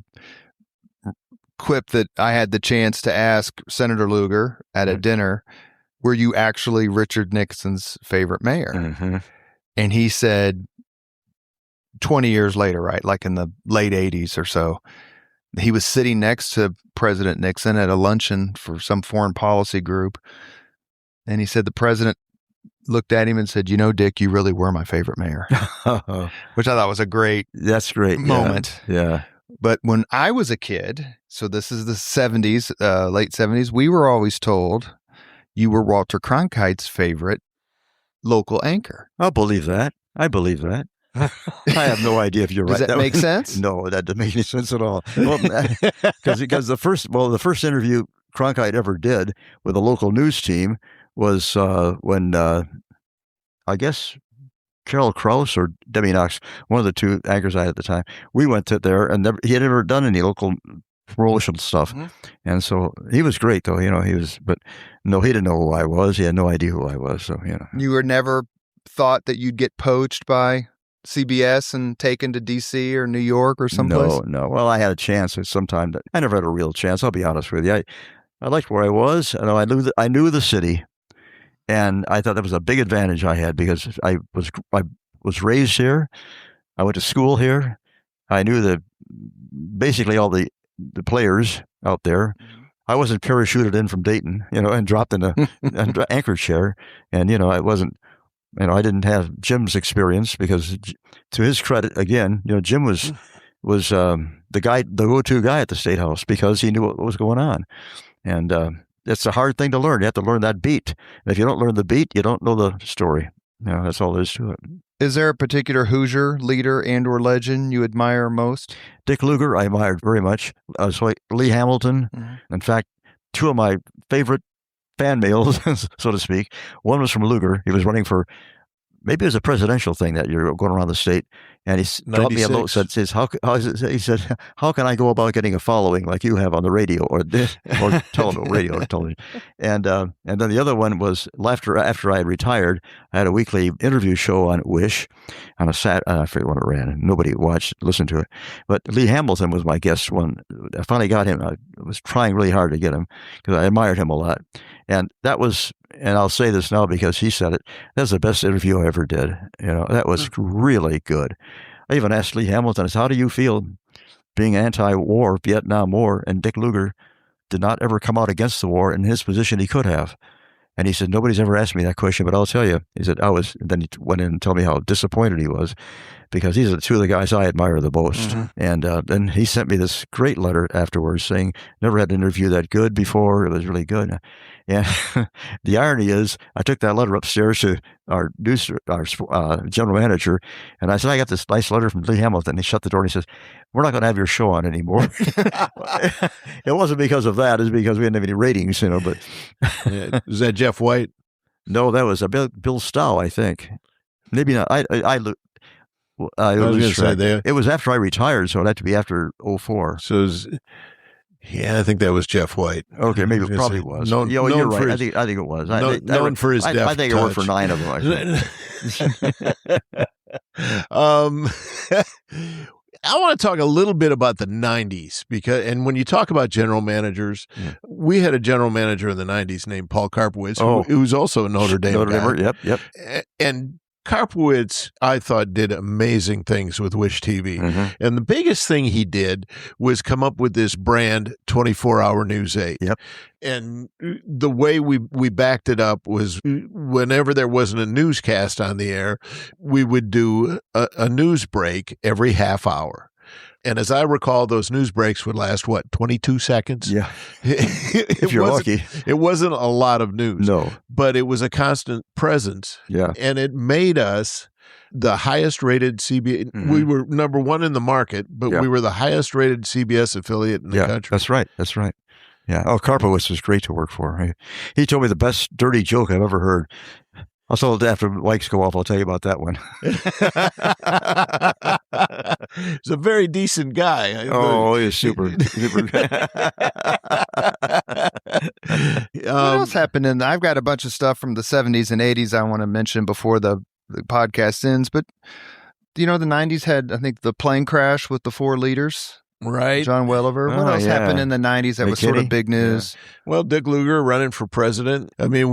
quipped that I had the chance to ask Senator Lugar at a dinner, were you actually Richard Nixon's favorite mayor? Mm-hmm. And he said 20 years later, right, like in the late 80s or so, he was sitting next to President Nixon at a luncheon for some foreign policy group. And he said the president looked at him and said, "Dick, you really were my favorite mayor," which I thought was a great moment. Yeah. But when I was a kid, so this is the 70s, late 70s, we were always told you were Walter Cronkite's favorite local anchor. I'll believe that. I believe that. I have no idea if you're right. Does that make sense? No, that doesn't make any sense at all. Because the first interview Cronkite ever did with a local news team was when I guess Carol Krause or Debbie Knox, one of the two anchors I had at the time, we went to there, and he had never done any local promotional stuff. Mm-hmm. And so he was great, though, but no, he didn't know who I was. He had no idea who I was. So, You were never thought that you'd get poached by CBS and taken to DC or New York or someplace? No. Well, I had a chance at some time. I never had a real chance. I'll be honest with you. I liked where I was. I knew the city. And I thought that was a big advantage I had because I was raised here. I went to school here. I knew basically all the players out there. I wasn't parachuted in from Dayton, and dropped in an anchor chair. And, I wasn't, I didn't have Jim's experience because, to his credit, again, Jim was the go-to guy at the State House because he knew what was going on. And it's a hard thing to learn. You have to learn that beat. And if you don't learn the beat, you don't know the story. That's all there is to it. Is there a particular Hoosier leader and or legend you admire most? Dick Lugar, I admired very much. Lee Hamilton. Mm-hmm. In fact, two of my favorite fan mails, so to speak. One was from Lugar. He was running for, maybe it was a presidential thing that year, going around the state. And he dropped me a note that says, he said, how can I go about getting a following like you have on the radio or television? And then the other one was after I had retired, I had a weekly interview show on Wish on a I forget when it ran, and nobody listened to it. But Lee Hamilton was my guest one. I finally got him. I was trying really hard to get him because I admired him a lot. And that was, and I'll say this now because he said it, that's the best interview I ever did. That was really good. I even asked Lee Hamilton, how do you feel being anti-war, Vietnam War, and Dick Lugar did not ever come out against the war. In his position, he could have. And he said, nobody's ever asked me that question, but I'll tell you. He said, then he went in and told me how disappointed he was because these are two of the guys I admire the most. Mm-hmm. And then he sent me this great letter afterwards saying, never had an interview that good before. It was really good. And the irony is, I took that letter upstairs to our general manager, and I said, I got this nice letter from Lee Hamilton. He shut the door and he says, we're not going to have your show on anymore. It wasn't because of that. It's because we didn't have any ratings, but. Is that Jeff White? No, that was Bill Stow, I think. Maybe not. I was going to say that. It was after I retired, so it had to be after 2004. So I think that was Jeff White. Okay, maybe it probably was. Known you're right. His, I think it was. Known for his deft I think touch. I worked for 9 of them. I want to talk a little bit about the 90s and when you talk about general managers, we had a general manager in the 90s named Paul Karpowitz, who was also a Notre Dame guy. Yep. And Karpowitz, I thought, did amazing things with Wish TV. Mm-hmm. And the biggest thing he did was come up with this brand 24-hour News 8. Yep. And the way we backed it up was whenever there wasn't a newscast on the air, we would do a news break every half hour. And as I recall, those news breaks would last, 22 seconds? Yeah. If you're lucky. It wasn't a lot of news. No. But it was a constant presence. Yeah. And it made us the highest rated CBS. Mm-hmm. We were number one in the market, but we were the highest rated CBS affiliate in the country. That's right. Yeah. Oh, Karpowitz was great to work for. He told me the best dirty joke I've ever heard. I'll tell it after the lights go off. I'll tell you about that one. He's a very decent guy. Oh, he's super. What else happened? I've got a bunch of stuff from the 70s and 80s I want to mention before the podcast ends. But, the 90s had, I think, the plane crash with the 4 leaders. Right. John Welliver. What else happened in the 90s that was sort of big news? Yeah. Well, Dick Lugar running for president. I mean,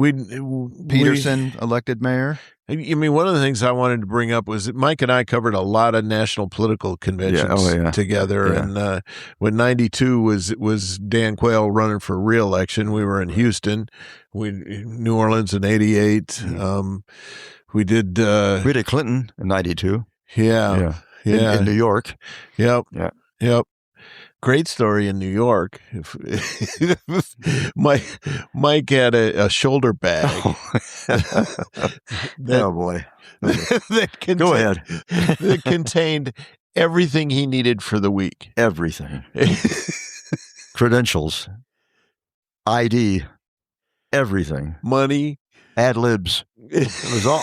Peterson elected mayor. I mean, one of the things I wanted to bring up was that Mike and I covered a lot of national political conventions together. Yeah. And when 92 was Dan Quayle running for re-election, we were in Houston. New Orleans in 88. We did Clinton in 92. Yeah. In New York. Yep. Great story in New York. Mike had a shoulder bag. Oh boy! Go ahead. That contained everything he needed for the week. Everything. Credentials, ID, everything. Money, ad libs. It was all.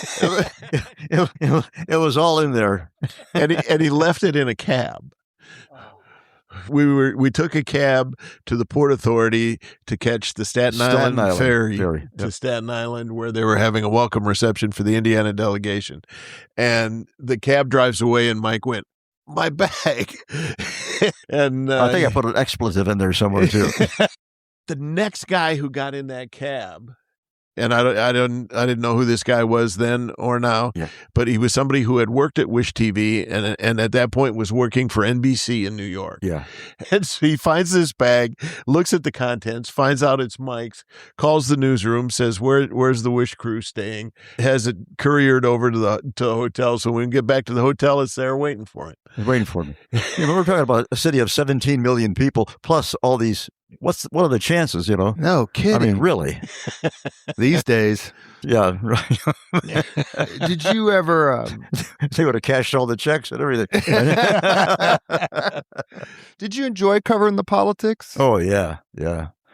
It was all in there, and he left it in a cab. We took a cab to the Port Authority to catch the Staten Island ferry to Staten Island, where they were having a welcome reception for the Indiana delegation. And the cab drives away, and Mike went, "My bag." And I think I put an expletive in there somewhere too. The next guy who got in that cab and I didn't know who this guy was then or now, but he was somebody who had worked at Wish TV and at that point was working for NBC in New York. Yeah. And so he finds this bag, looks at the contents, finds out it's Mike's, calls the newsroom, says, where's the Wish crew staying? Has it couriered over to the hotel, so when we get back to the hotel, it's there waiting for it. It's waiting for me. We're talking about a city of 17 million people, plus all these. What are the chances, No kidding. I mean, really. These days. Yeah, right. Did you ever... They would have cashed all the checks and everything. Did you enjoy covering the politics? Oh, yeah.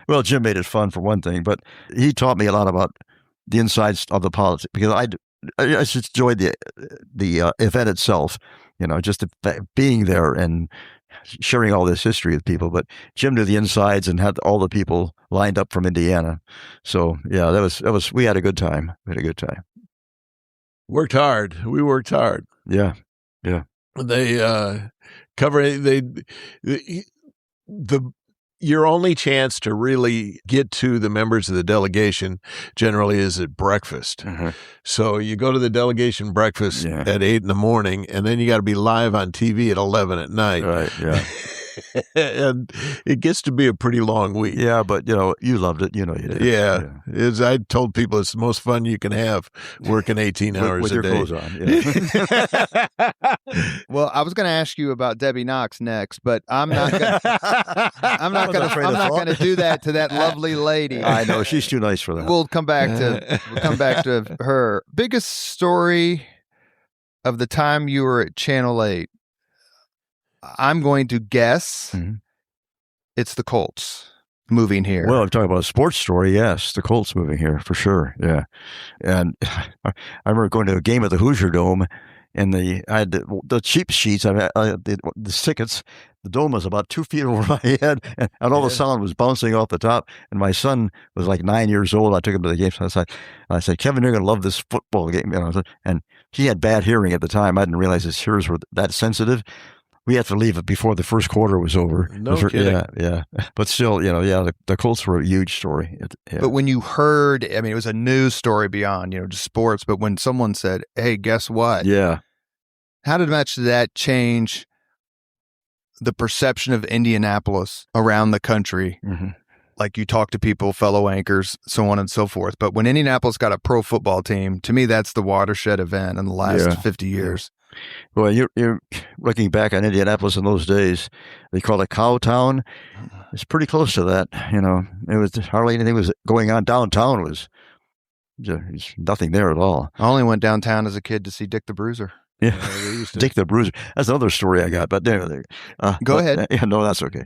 Well, Jim made it fun for one thing, but he taught me a lot about the insides of the politics, because I just enjoyed the event itself, just being there and sharing all this history with people. But Jim knew the insides and had all the people lined up from Indiana. So yeah, that was we had a good time. Worked hard. We worked hard. Yeah. They your only chance to really get to the members of the delegation generally is at breakfast. Mm-hmm. So you go to the delegation breakfast at 8 a.m, and then you got to be live on TV at 11 at night. Right. Yeah. And it gets to be a pretty long week. Yeah, but you loved it. You did. Yeah. I told people it's the most fun you can have working 18 hours with a your day. clothes on. Yeah. Well, I was going to ask you about Debbie Knox next, but I'm not going to do that to that lovely lady. I know, she's too nice for that. We'll come back to her. Biggest story of the time you were at Channel 8. I'm going to guess it's the Colts moving here. Well, I'm talking about a sports story. Yes, the Colts moving here for sure. Yeah, and I remember going to a game at the Hoosier Dome, and I had the cheap sheets. I had the tickets. The dome was about 2 feet over my head, and all the sound was bouncing off the top. And my son was like 9 years old. I took him to the game. So I said, Kevin, you're going to love this football game. And he had bad hearing at the time. I didn't realize his ears were that sensitive. We had to leave it before the first quarter was over. No kidding. Yeah. But still, the Colts were a huge story. Yeah. But when you heard, I mean, it was a news story beyond, just sports. But when someone said, hey, guess what? Yeah. How did that change the perception of Indianapolis around the country? Mm-hmm. Like you talk to people, fellow anchors, so on and so forth. But when Indianapolis got a pro football team, to me, that's the watershed event in the last 50 years. Well, you're looking back on Indianapolis in those days. They called it Cow Town. It's pretty close to that. It was hardly anything was going on downtown. There's nothing there at all. I only went downtown as a kid to see Dick the Bruiser. Yeah, Dick the Bruiser. That's another story I got. But go ahead. Yeah, no, that's okay.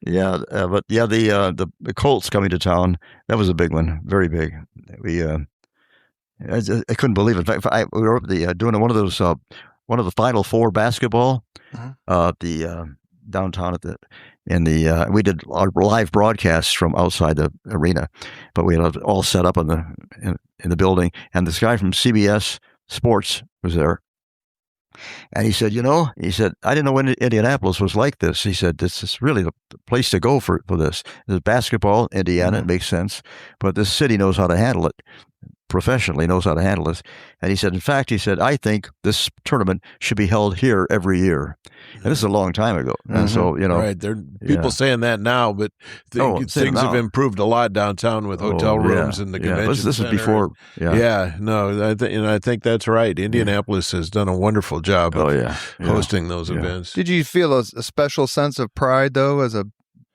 The Colts coming to town. That was a big one, very big. I couldn't believe it. In fact, we were doing one of the Final Four basketball, downtown we did our live broadcasts from outside the arena, but we had it all set up in the building. And this guy from CBS Sports was there. And he said, I didn't know when Indianapolis was like this. He said, this is really the place to go for this. There's basketball, Indiana, it makes sense, but this city knows how to handle it. Professionally knows how to handle this. And he said, in fact, I think this tournament should be held here every year. And this is a long time ago. And so, right. There are people saying that now, but things have improved a lot downtown with hotel rooms and the convention center. This is before. I think that's right. Indianapolis has done a wonderful job of hosting those events. Did you feel a special sense of pride, though, as a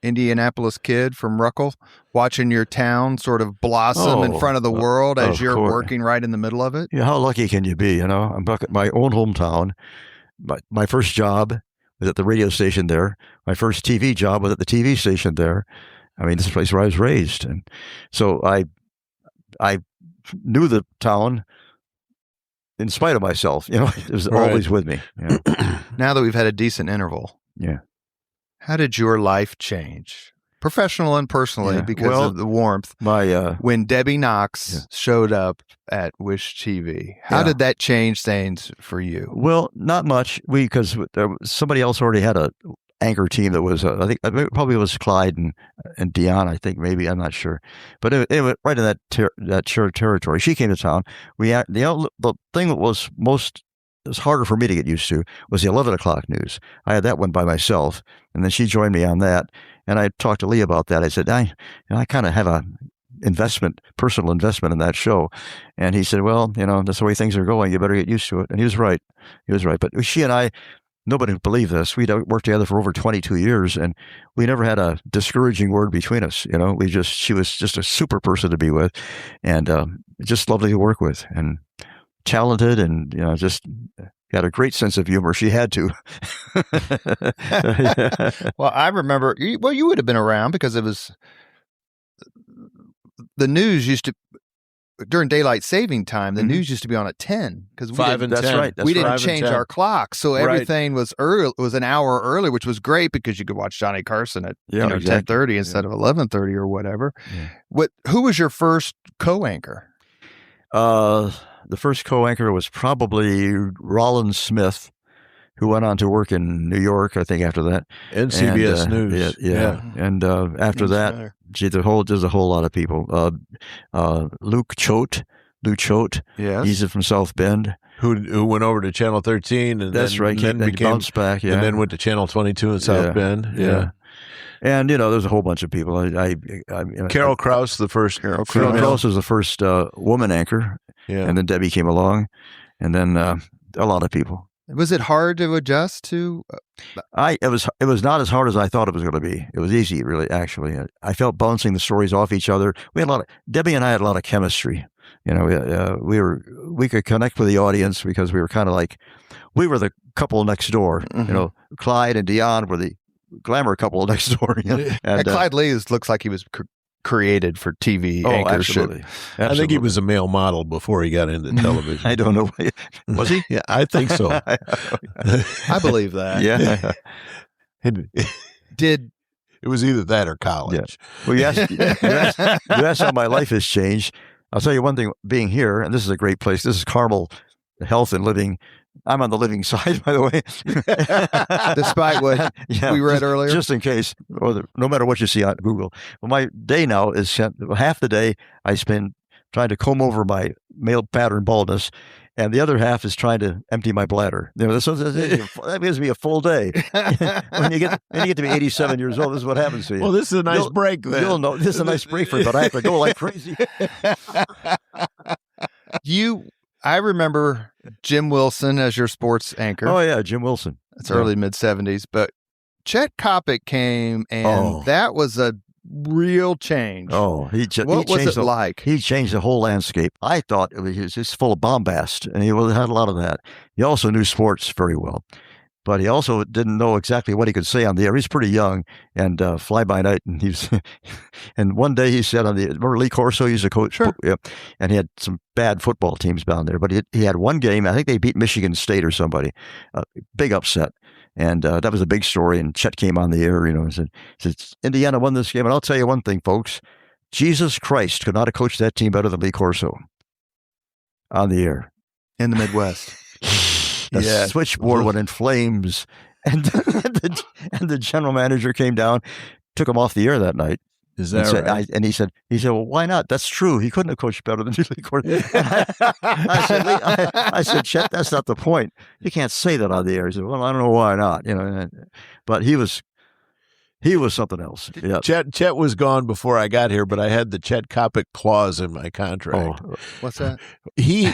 Indianapolis kid from Ruckle, watching your town sort of blossom in front of the world as you're working right in the middle of it? Yeah, how lucky can you be? I'm back at my own hometown. My first job was at the radio station there. My first TV job was at the TV station there. I mean, this is the place where I was raised, and so I knew the town in spite of myself. It was always with me. Now that we've had a decent interval, how did your life change, professional and personally, because of the warmth? When Debbie Knox showed up at Wish TV, how did that change things for you? Well, not much. Because somebody else already had anchor team that was, I think it probably was Clyde and Dion, I think, maybe, I'm not sure. But anyway, right in that territory. She came to town. The thing that was harder for me to get used to was the 11 o'clock news. I had that one by myself, and then she joined me on that. And I talked to Lee about that. I said, I kind of have a personal investment in that show. And he said, well, that's the way things are going. You better get used to it. And he was right. But she and I, nobody would believe this. We'd worked together for over 22 years, and we never had a discouraging word between us. She was just a super person to be with, and just lovely to work with, and talented, and just had a great sense of humor. She had to. Well, I remember. You would have been around because it was the news used to. During daylight saving time, the news used to be on at 10 because 5 and 10. That's right. We didn't change our clock, so Right. everything was early. It was an hour early, which was great because you could watch Johnny Carson at Exactly. 10:30 instead of 11:30 or whatever. Yeah. Who was your first co-anchor? The first co-anchor was probably Rollins Smith, who went on to work in New York, I think, after that. And CBS News. Yeah. And after that, there's a whole lot of people. Luke Choate. Yes. He's from South Bend. Who went over to Channel 13 and That's right. then He became bounced back, and then went to Channel 22 in South Bend. Yeah. And there's a whole bunch of people. Carol Krause, the first. Carol Krause was the first woman anchor, and then Debbie came along, and then a lot of people. Was it hard to adjust to? It was not as hard as I thought it was going to be. It was easy, really. Actually, I felt bouncing the stories off each other. Debbie and I had a lot of chemistry. We could connect with the audience because we were kind of like we were the couple next door. Mm-hmm. Clyde and Dion were the glamour couple next door. And Clyde Lee looks like he was created for TV anchorship. Absolutely. I think he was a male model before he got into television. I don't know. Was he? Yeah, I think so. I believe that. Yeah. It was either that or college. Yeah. Well, you asked how my life has changed. I'll tell you one thing, being here, and this is a great place. This is Carmel Health and Living. I'm on the living side, by the way. Despite what we read earlier. Just in case, no matter what you see on Google. Well, my day now is half the day I spend trying to comb over my male pattern baldness, and the other half is trying to empty my bladder. That gives me a full day. when you get to be 87 years old, this is what happens to you. Well, this is a nice break then. You'll know this is a nice break for you, but I have to go like crazy. I remember Jim Wilson as your sports anchor. Oh, yeah, Jim Wilson. It's early mid-'70s. But Chet Kopic came, and that was a real change. Oh, what was it like? He changed the whole landscape. I thought he was just full of bombast, and he had a lot of that. He also knew sports very well. But he also didn't know exactly what he could say on the air. He's pretty young and fly by night. And and one day he said remember Lee Corso used to coach? Sure. Yeah, and he had some bad football teams down there. But he had one game. I think they beat Michigan State or somebody. Big upset. And that was a big story. And Chet came on the air, and said, Indiana won this game. And I'll tell you one thing, folks. Jesus Christ could not have coached that team better than Lee Corso on the air. In the Midwest. The switchboard went in flames, and the general manager came down, took him off the air that night. Is that right? And he said, well, why not? That's true. He couldn't have coached better than Lee Corso. I said, Chet, that's not the point. You can't say that on the air. He said, well, I don't know why not. But he was something else. Yeah. Chet was gone before I got here, but I had the Chet Kopic clause in my contract. Oh, what's that? He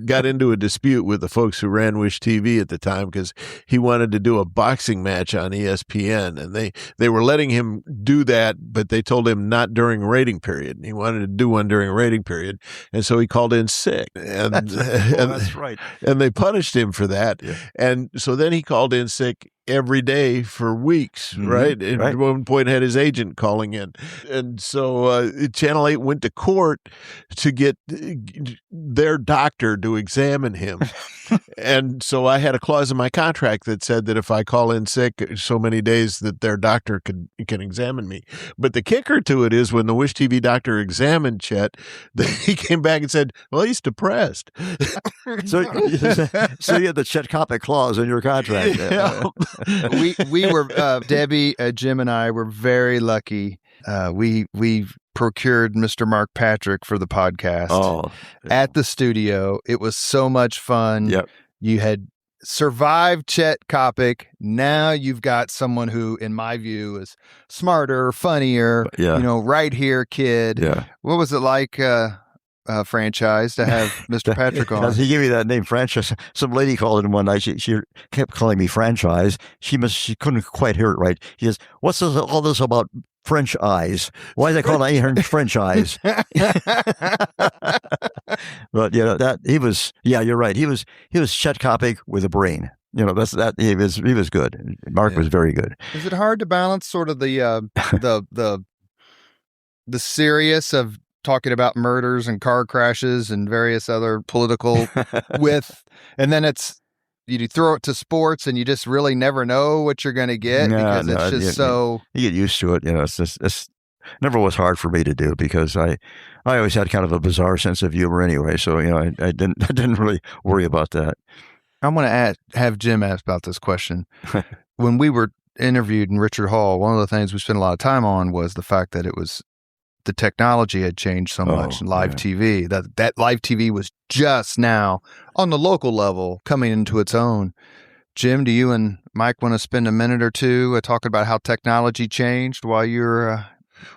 got into a dispute with the folks who ran Wish TV at the time because he wanted to do a boxing match on ESPN, and they were letting him do that, but they told him not during rating period. He wanted to do one during rating period, and so he called in sick. And that's right. And they punished him for that. Yeah. And so then he called in sick every day for weeks, right? And at one point had his agent calling in. And so Channel 8 went to court to get their doctor to examine him And so I had a clause in my contract that said that if I call in sick so many days that their doctor can examine me. But the kicker to it is when the Wish TV doctor examined Chet, he came back and said, well, he's depressed. So you had the Chet Kopic clause in your contract. Yeah. we were Debbie, Jim, and I were very lucky. We procured Mr. Mark Patrick for the podcast at the studio. It was so much fun. Yep. You had survived Chet Kopic. Now you've got someone who, in my view, is smarter, funnier. Yeah. Right here, kid. Yeah. What was it like? Franchise to have Mr. Patrick on. He gave me that name, franchise. Some lady called in one night. She kept calling me franchise. She couldn't quite hear it right. She says, "What's all this about French eyes? Why is they called Ahern French eyes?" But that he was. Yeah, you're right. He was Chet Kopic with a brain. That's that. He was good. Mark was very good. Is it hard to balance sort of the serious of talking about murders and car crashes and various other political and then you throw it to sports and you just really never know what you're going to get because it's just so you get used to it. It's never was hard for me to do because I always had kind of a bizarre sense of humor anyway. So, I didn't really worry about that. I'm going to have Jim ask about this question. When we were interviewed in Richard Hall, one of the things we spent a lot of time on was the fact that the technology had changed so much in live TV that live TV was just now on the local level coming into its own. Jim, do you and Mike want to spend a minute or two talking about how technology changed while you're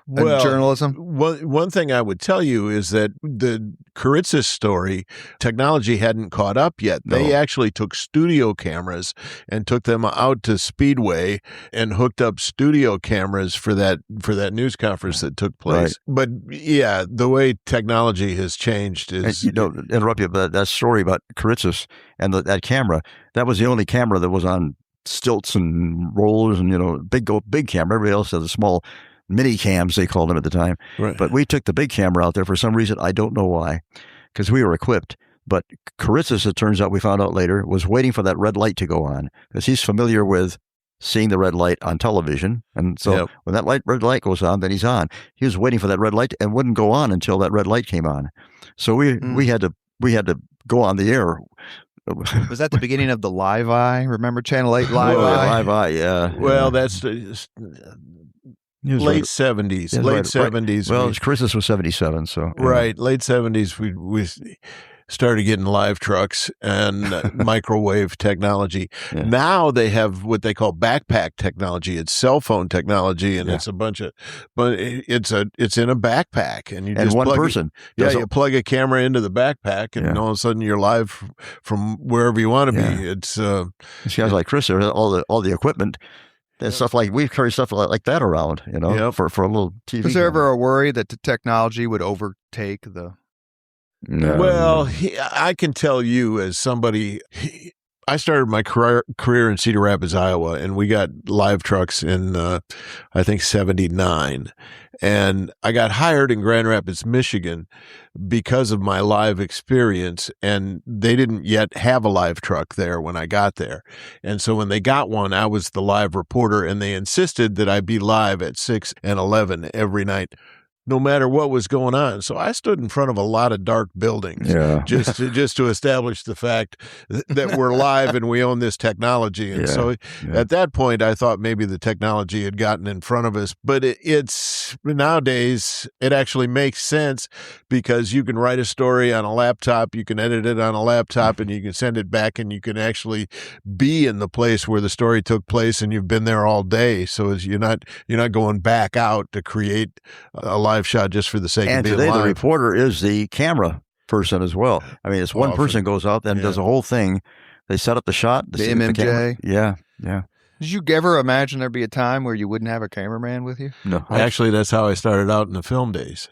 in journalism? One thing I would tell you is that the Kuritzis story, technology hadn't caught up yet. No. They actually took studio cameras and took them out to Speedway and hooked up studio cameras for that news conference that took place. Right. But yeah, the way technology has changed is... And, interrupt you, but that story about Kuritzis and that camera, that was the only camera that was on stilts and rollers and, big camera. Everybody else had a small mini cams, they called them at the time. Right. But we took the big camera out there for some reason. I don't know why, because we were equipped. But Kuritzis, it turns out, we found out later, was waiting for that red light to go on because he's familiar with seeing the red light on television. And so when that red light goes on, then he's on. He was waiting for that red light and wouldn't go on until that red light came on. So we had to go on the air. Was that the beginning of the Live Eye? Remember Channel 8 Live Eye? Live Eye, yeah. Well, that's... late 70s. Yeah, late 70s. Well, Kuritzis was 77, so. Right. Late 70s, we started getting live trucks and microwave technology. Yeah. Now they have what they call backpack technology. It's cell phone technology, and it's a bunch of, but it's in a backpack, and you just one person. You plug a camera into the backpack, and all of a sudden you're live from wherever you want to be. It's guys like Chris, all the equipment. And stuff like we carry stuff like that around, for a little TV. Was there ever a worry that the technology would overtake the? No. Well, I can tell you as somebody. I started my career in Cedar Rapids, Iowa, and we got live trucks in, I think, 79. And I got hired in Grand Rapids, Michigan because of my live experience. And they didn't yet have a live truck there when I got there. And so when they got one, I was the live reporter, and they insisted that I be live at 6 and 11 every night, no matter what was going on. So I stood in front of a lot of dark buildings just to establish the fact that we're live and we own this technology. And so at that point, I thought maybe the technology had gotten in front of us. But it's nowadays, it actually makes sense because you can write a story on a laptop, you can edit it on a laptop, and you can send it back, and you can actually be in the place where the story took place, and you've been there all day. So you're not going back out to create a live shot just for the sake of being live. And today the reporter is the camera person as well. I mean, it's one person goes out and does a whole thing. They set up the shot. The MMJ. Yeah. Did you ever imagine there'd be a time where you wouldn't have a cameraman with you? No. Actually, that's how I started out in the film days.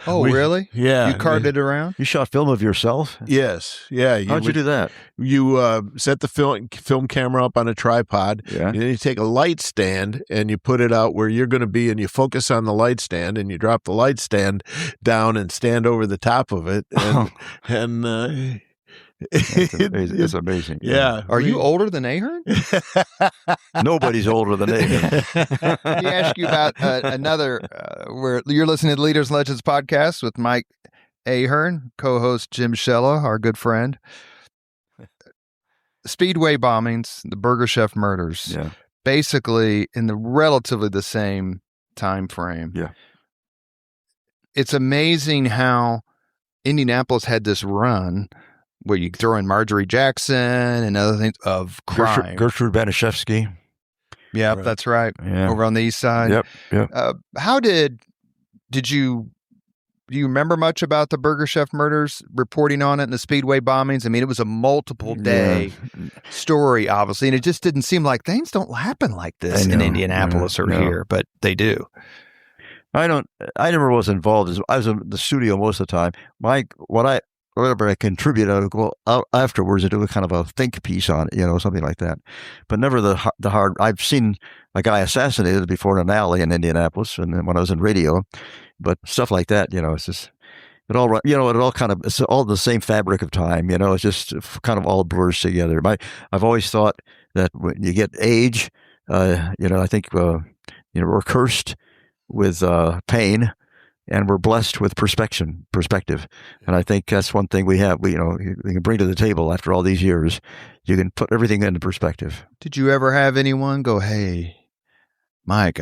Oh, really? Yeah. You carted it around? You shot film of yourself? Yes. Yeah. How'd you do that? You set the film camera up on a tripod, and then you take a light stand and you put it out where you're going to be, and you focus on the light stand, and you drop the light stand down and stand over the top of it, and It's amazing. Yeah. Are you older than Ahern? Nobody's older than Ahern. Let me ask you about another, where you're listening to the Leaders and Legends podcast with Mike Ahern, co-host Jim Shella, our good friend. Speedway bombings, the Burger Chef murders, basically in the relatively the same time frame. Yeah. It's amazing how Indianapolis had this run where you throw in Marjorie Jackson and other things of crime. Gertrude Banishevsky. Yeah, Right. that's right. Yeah. Over on the east side. Yep. How did you do you remember much about the Burger Chef murders, reporting on it and the Speedway bombings? I mean, it was a multiple day story, obviously, and it just didn't seem like things don't happen like this in Indianapolis or here, but they do. I never was involved. I was in the studio most of the time. Whatever I contribute, I would go out afterwards and do a kind of a think piece on it, something like that. But never the hard. I've seen a guy assassinated before in an alley in Indianapolis, and when I was in radio, but stuff like that, it's just it all it's all the same fabric of time. It's just kind of all blurs together. I've always thought that when you get age, I think we're cursed with pain. And we're blessed with perspective. And I think that's one thing we have. We can bring to the table after all these years. You can put everything into perspective. Did you ever have anyone go, "Hey, Mike,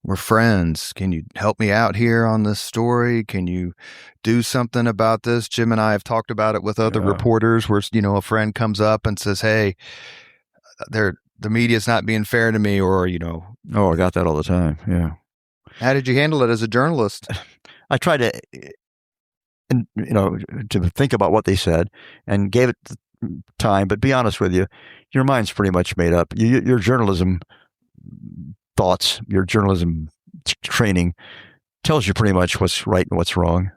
we're friends. Can you help me out here on this story? Can you do something about this?" Jim and I have talked about it with other reporters where, a friend comes up and says, "Hey, the media's not being fair to me," or, Oh, I got that all the time. Yeah. How did you handle it as a journalist? I tried to, to think about what they said and gave it time. But be honest with you, your mind's pretty much made up. Your journalism thoughts, your journalism training tells you pretty much what's right and what's wrong.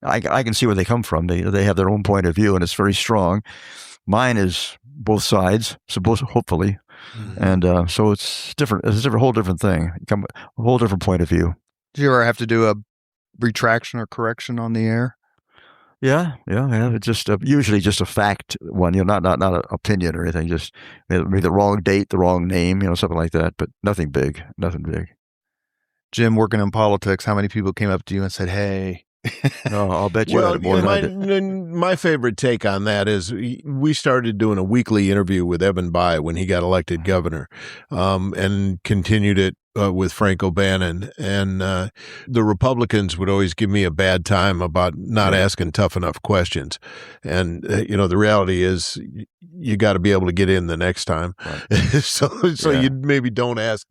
I can see where they come from. They have their own point of view, and it's very strong. Mine is both sides, hopefully. And so it's different. It's a whole different thing. A whole different point of view. Did you ever have to do a retraction or correction on the air? Yeah. It's just usually just a fact one. Not an opinion or anything. Just maybe the wrong date, the wrong name, something like that. But nothing big. Jim, working in politics, how many people came up to you and said, "Hey"? No, I'll bet you had more than I did. My favorite take on that is we started doing a weekly interview with Evan Bayh when he got elected governor, and continued it with Frank O'Bannon. And the Republicans would always give me a bad time about not asking tough enough questions. And, the reality is you got to be able to get in the next time. Right. so you maybe don't ask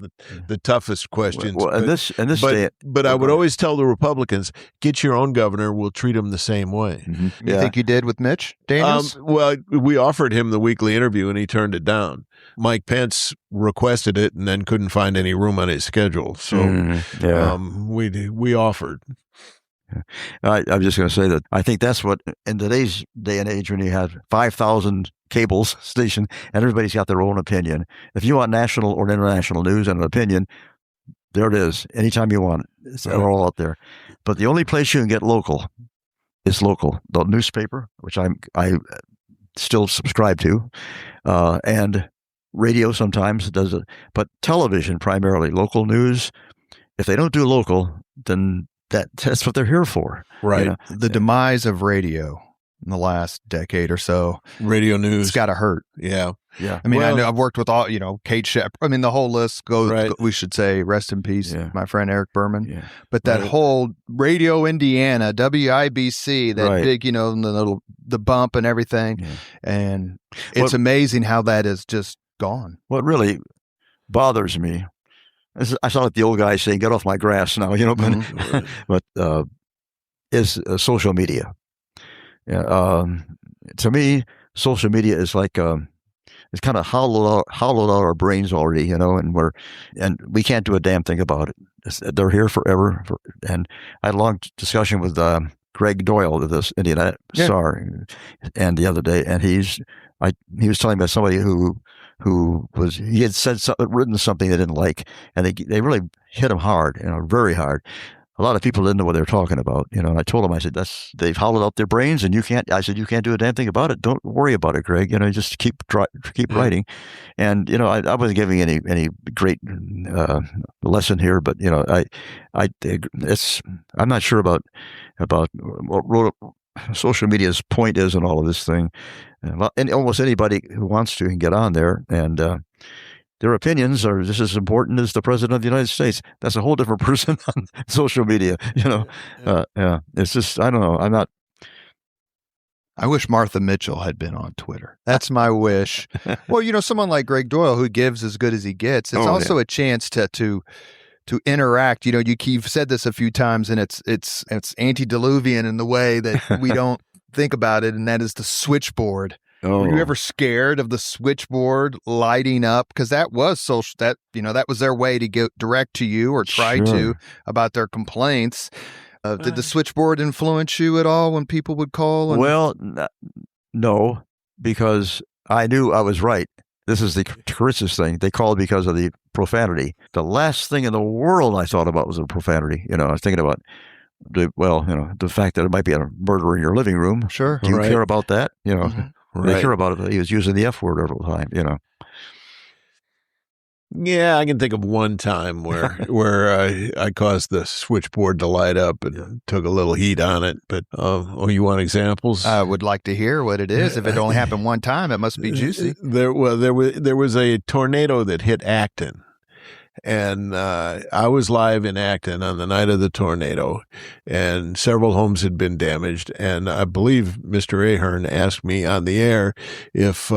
the toughest questions. But I would always tell the Republicans, get your own governor. We'll treat him the same way. Mm-hmm. You think you did with Mitch Daniels? Well, we offered him the weekly interview and he turned it down. Mike Pence requested it and then couldn't find any room on his schedule. So we offered. I'm just going to say that I think that's what, in today's day and age, when you have 5,000 cable station and everybody's got their own opinion. If you want national or international news and an opinion, there it is. Anytime you want it. They're all out there. But the only place you can get local is local. The newspaper, which I still subscribe to, and radio sometimes does it, but television primarily, local news. If they don't do local, then that's what they're here for. Right. The demise of radio in the last decade or so. Radio news. It's got to hurt. Yeah. Yeah. I mean, I know I've worked with all, Kate Shep. I mean, the whole list goes, we should say, rest in peace, my friend Eric Berman. Yeah. But that whole Radio Indiana, WIBC, that big, the bump and everything. Yeah. And it's amazing how that is just gone. What really bothers me, I saw like the old guy saying, "Get off my grass now," but is social media. Yeah, to me, social media is like it's kind of hollowed out our brains already, and we can't do a damn thing about it. They're here forever. And I had a long discussion with Greg Doyle of this Indiana Star, and the other day, and he was telling me about somebody who had written something they didn't like, and they really hit him hard, very hard. a lot of people didn't know what they were talking about, you know. And I told them, I said, they've hollowed out their brains, and you can't do a damn thing about it. Don't worry about it, Greg. You know, just keep writing. And you know, I wasn't giving any great lesson here, but you know, I'm not sure about what social media's point is in all of this thing. And almost anybody who wants to can get on there, and their opinions are just as important as the president of the United States. That's a whole different person on social media, you know. Yeah. It's just, I don't know. I wish Martha Mitchell had been on Twitter. That's my wish. Well, you know, someone like Greg Doyle who gives as good as he gets. It's also a chance to interact. You know, you've said this a few times, and it's antediluvian in the way that we don't think about it, and that is the switchboard. Were you ever scared of the switchboard lighting up? Because that was social. That was their way to get direct to you or try to about their complaints. Did the switchboard influence you at all when people would call? Well, no, because I knew I was right. This is the Charissa's thing. They called because of the profanity. The last thing in the world I thought about was the profanity. You know, I was thinking about the fact that it might be a murder in your living room. Sure. Do you care about that? You know. Mm-hmm. They care about it. He was using the F word all the time, you know. Yeah, I can think of one time where I caused the switchboard to light up and took a little heat on it. But you want examples? I would like to hear what it is. If it only happened one time, it must be juicy. There was a tornado that hit Acton. And I was live in Acton on the night of the tornado, and several homes had been damaged. And I believe Mr. Ahern asked me on the air if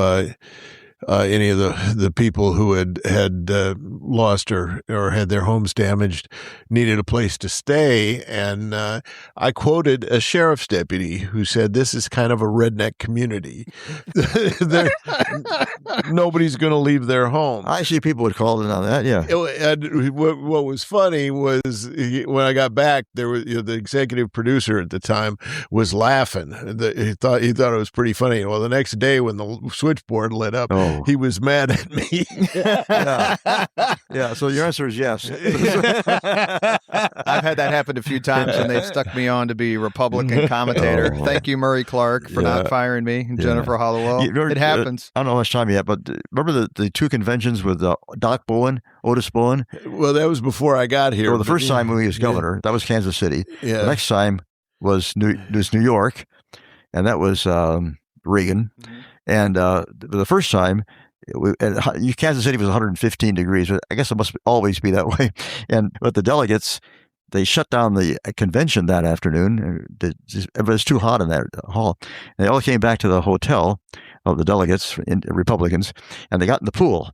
any of the people who had lost or had their homes damaged needed a place to stay. And I quoted a sheriff's deputy who said, "This is kind of a redneck community. Nobody's going to leave their home." I see people would call in on that, yeah. And what was funny was when I got back, there was the executive producer at the time was laughing. He thought it was pretty funny. Well, the next day when the switchboard lit up, he was mad at me. Yeah. So your answer is yes. I've had that happen a few times, and they've stuck me on to be Republican commentator. Thank you, Murray Clark, for not firing me, and Jennifer Hollowell. It happens. I don't know how much time you have, but remember the two conventions with Otis Bowen? Well, that was before I got here. Well, the first time when he was governor, that was Kansas City. Yeah. The next time was New York, and that was Reagan. Mm-hmm. And the first time, Kansas City was 115 degrees. I guess it must always be that way. But the delegates, they shut down the convention that afternoon. It was too hot in that hall. And they all came back to the hotel of the delegates, Republicans, and they got in the pool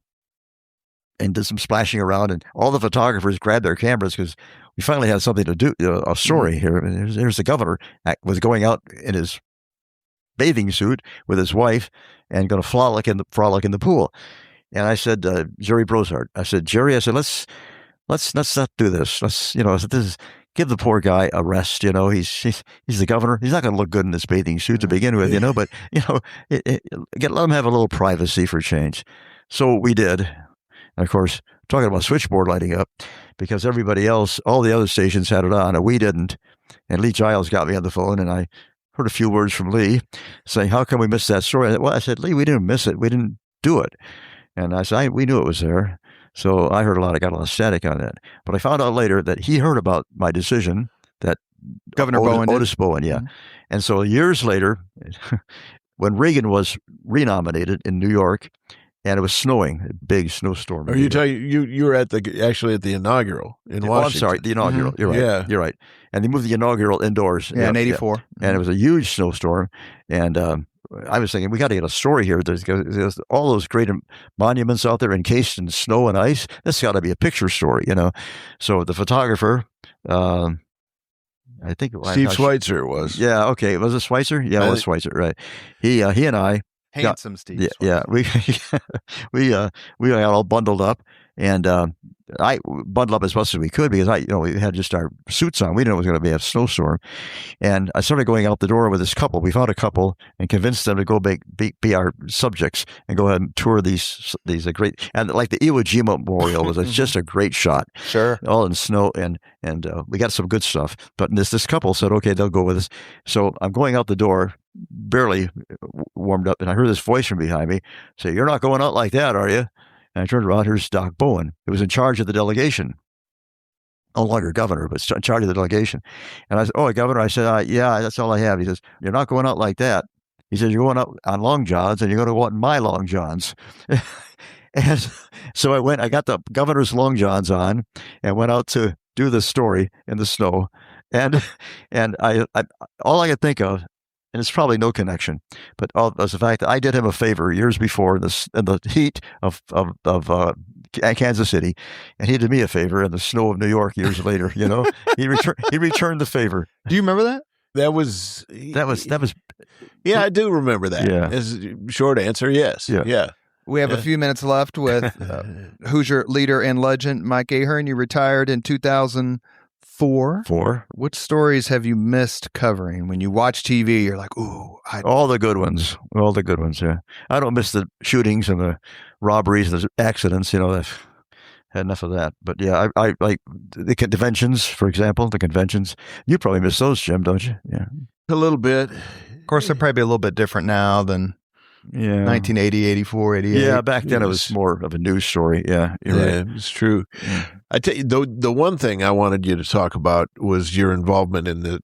and did some splashing around. And all the photographers grabbed their cameras because we finally had something to do, a story here. And here's the governor was going out in his bathing suit with his wife and going to frolic in the pool. And I said, Jerry Brosart, Jerry, let's not do this. Give the poor guy a rest. You know, he's the governor. He's not going to look good in this bathing suit to begin with, you know, but let him have a little privacy for change. So we did. And of course, talking about switchboard lighting up, because everybody else, all the other stations had it on and we didn't. And Lee Giles got me on the phone, and I heard a few words from Lee saying, "How come we missed that story?" I said, "Lee, we didn't miss it. We didn't do it." And I said, "We knew it was there." So I got a lot of static on that. But I found out later that he heard about my decision, that Governor Otis Bowen, yeah. Mm-hmm. And so years later, when Reagan was renominated in New York, and it was snowing, a big snowstorm. Are you were at the inaugural in Washington? Oh, I'm sorry, the inaugural. Mm-hmm. You're right. Yeah. You're right. And they moved the inaugural indoors. Yeah, in '84. Yeah. And it was a huge snowstorm. And I was thinking, we got to get a story here. There's all those great monuments out there encased in snow and ice. This got to be a picture story, you know. So the photographer, I think Steve Schweitzer was. Yeah. Okay. Was it Schweitzer? Yeah, it was Schweitzer. Right. He and I. Handsome Steve. Yeah. We got all bundled up, And I bundled up as much as we could because we had just our suits on. We didn't know it was going to be a snowstorm. And I started going out the door with this couple. We found a couple and convinced them to go be our subjects and go ahead and tour these great, and like the Iwo Jima Memorial was just a great shot. Sure. All in snow, and we got some good stuff. But this couple said, okay, they'll go with us. So I'm going out the door, barely warmed up, and I heard this voice from behind me say, "You're not going out like that, are you?" And I turned around, here's Doc Bowen, who was in charge of the delegation. No longer governor, but in charge of the delegation. And I said, "Oh, Governor," I said, "Yeah, that's all I have." He says, "You're not going out like that." He says, "You're going out on long johns, and you're going to go out in my long johns." And so I got the governor's long johns on and went out to do the story in the snow. And I all I could think of, and it's probably no connection, but was the fact that I did him a favor years before in the heat of Kansas City, and he did me a favor in the snow of New York years later. He returned the favor. Do you remember that? That was. Yeah, I do remember that. Yeah. As short answer, yes. Yeah. We have a few minutes left with Hoosier leader and legend Mike Ahern. You retired in 2004. Which stories have you missed covering? When you watch TV, you're like, ooh. All the good ones. Yeah. I don't miss the shootings and the robberies and the accidents. I've had enough of that. But yeah, I like the conventions, for example, You probably miss those, Jim, don't you? Yeah. A little bit. Of course, they're probably a little bit different now than 1980, 84, 88. Yeah, back then it was more of a news story. Yeah, you're right. It's true. Yeah. I tell you, the one thing I wanted you to talk about was your involvement in the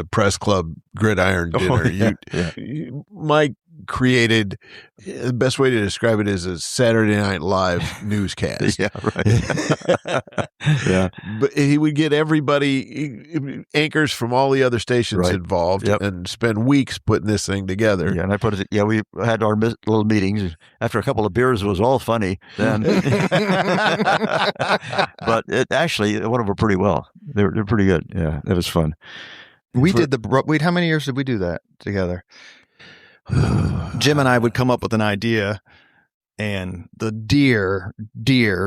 press club gridiron dinner. Mike created, the best way to describe it is a Saturday Night Live newscast. Yeah, right. Yeah. But he would get everybody, anchors from all the other stations involved, and spend weeks putting this thing together. Yeah, and I put it, we had our little meetings. After a couple of beers, it was all funny then. But it actually, one of them pretty well. They're pretty good. Yeah, it was fun. How many years did we do that together? Jim and I would come up with an idea, and the dear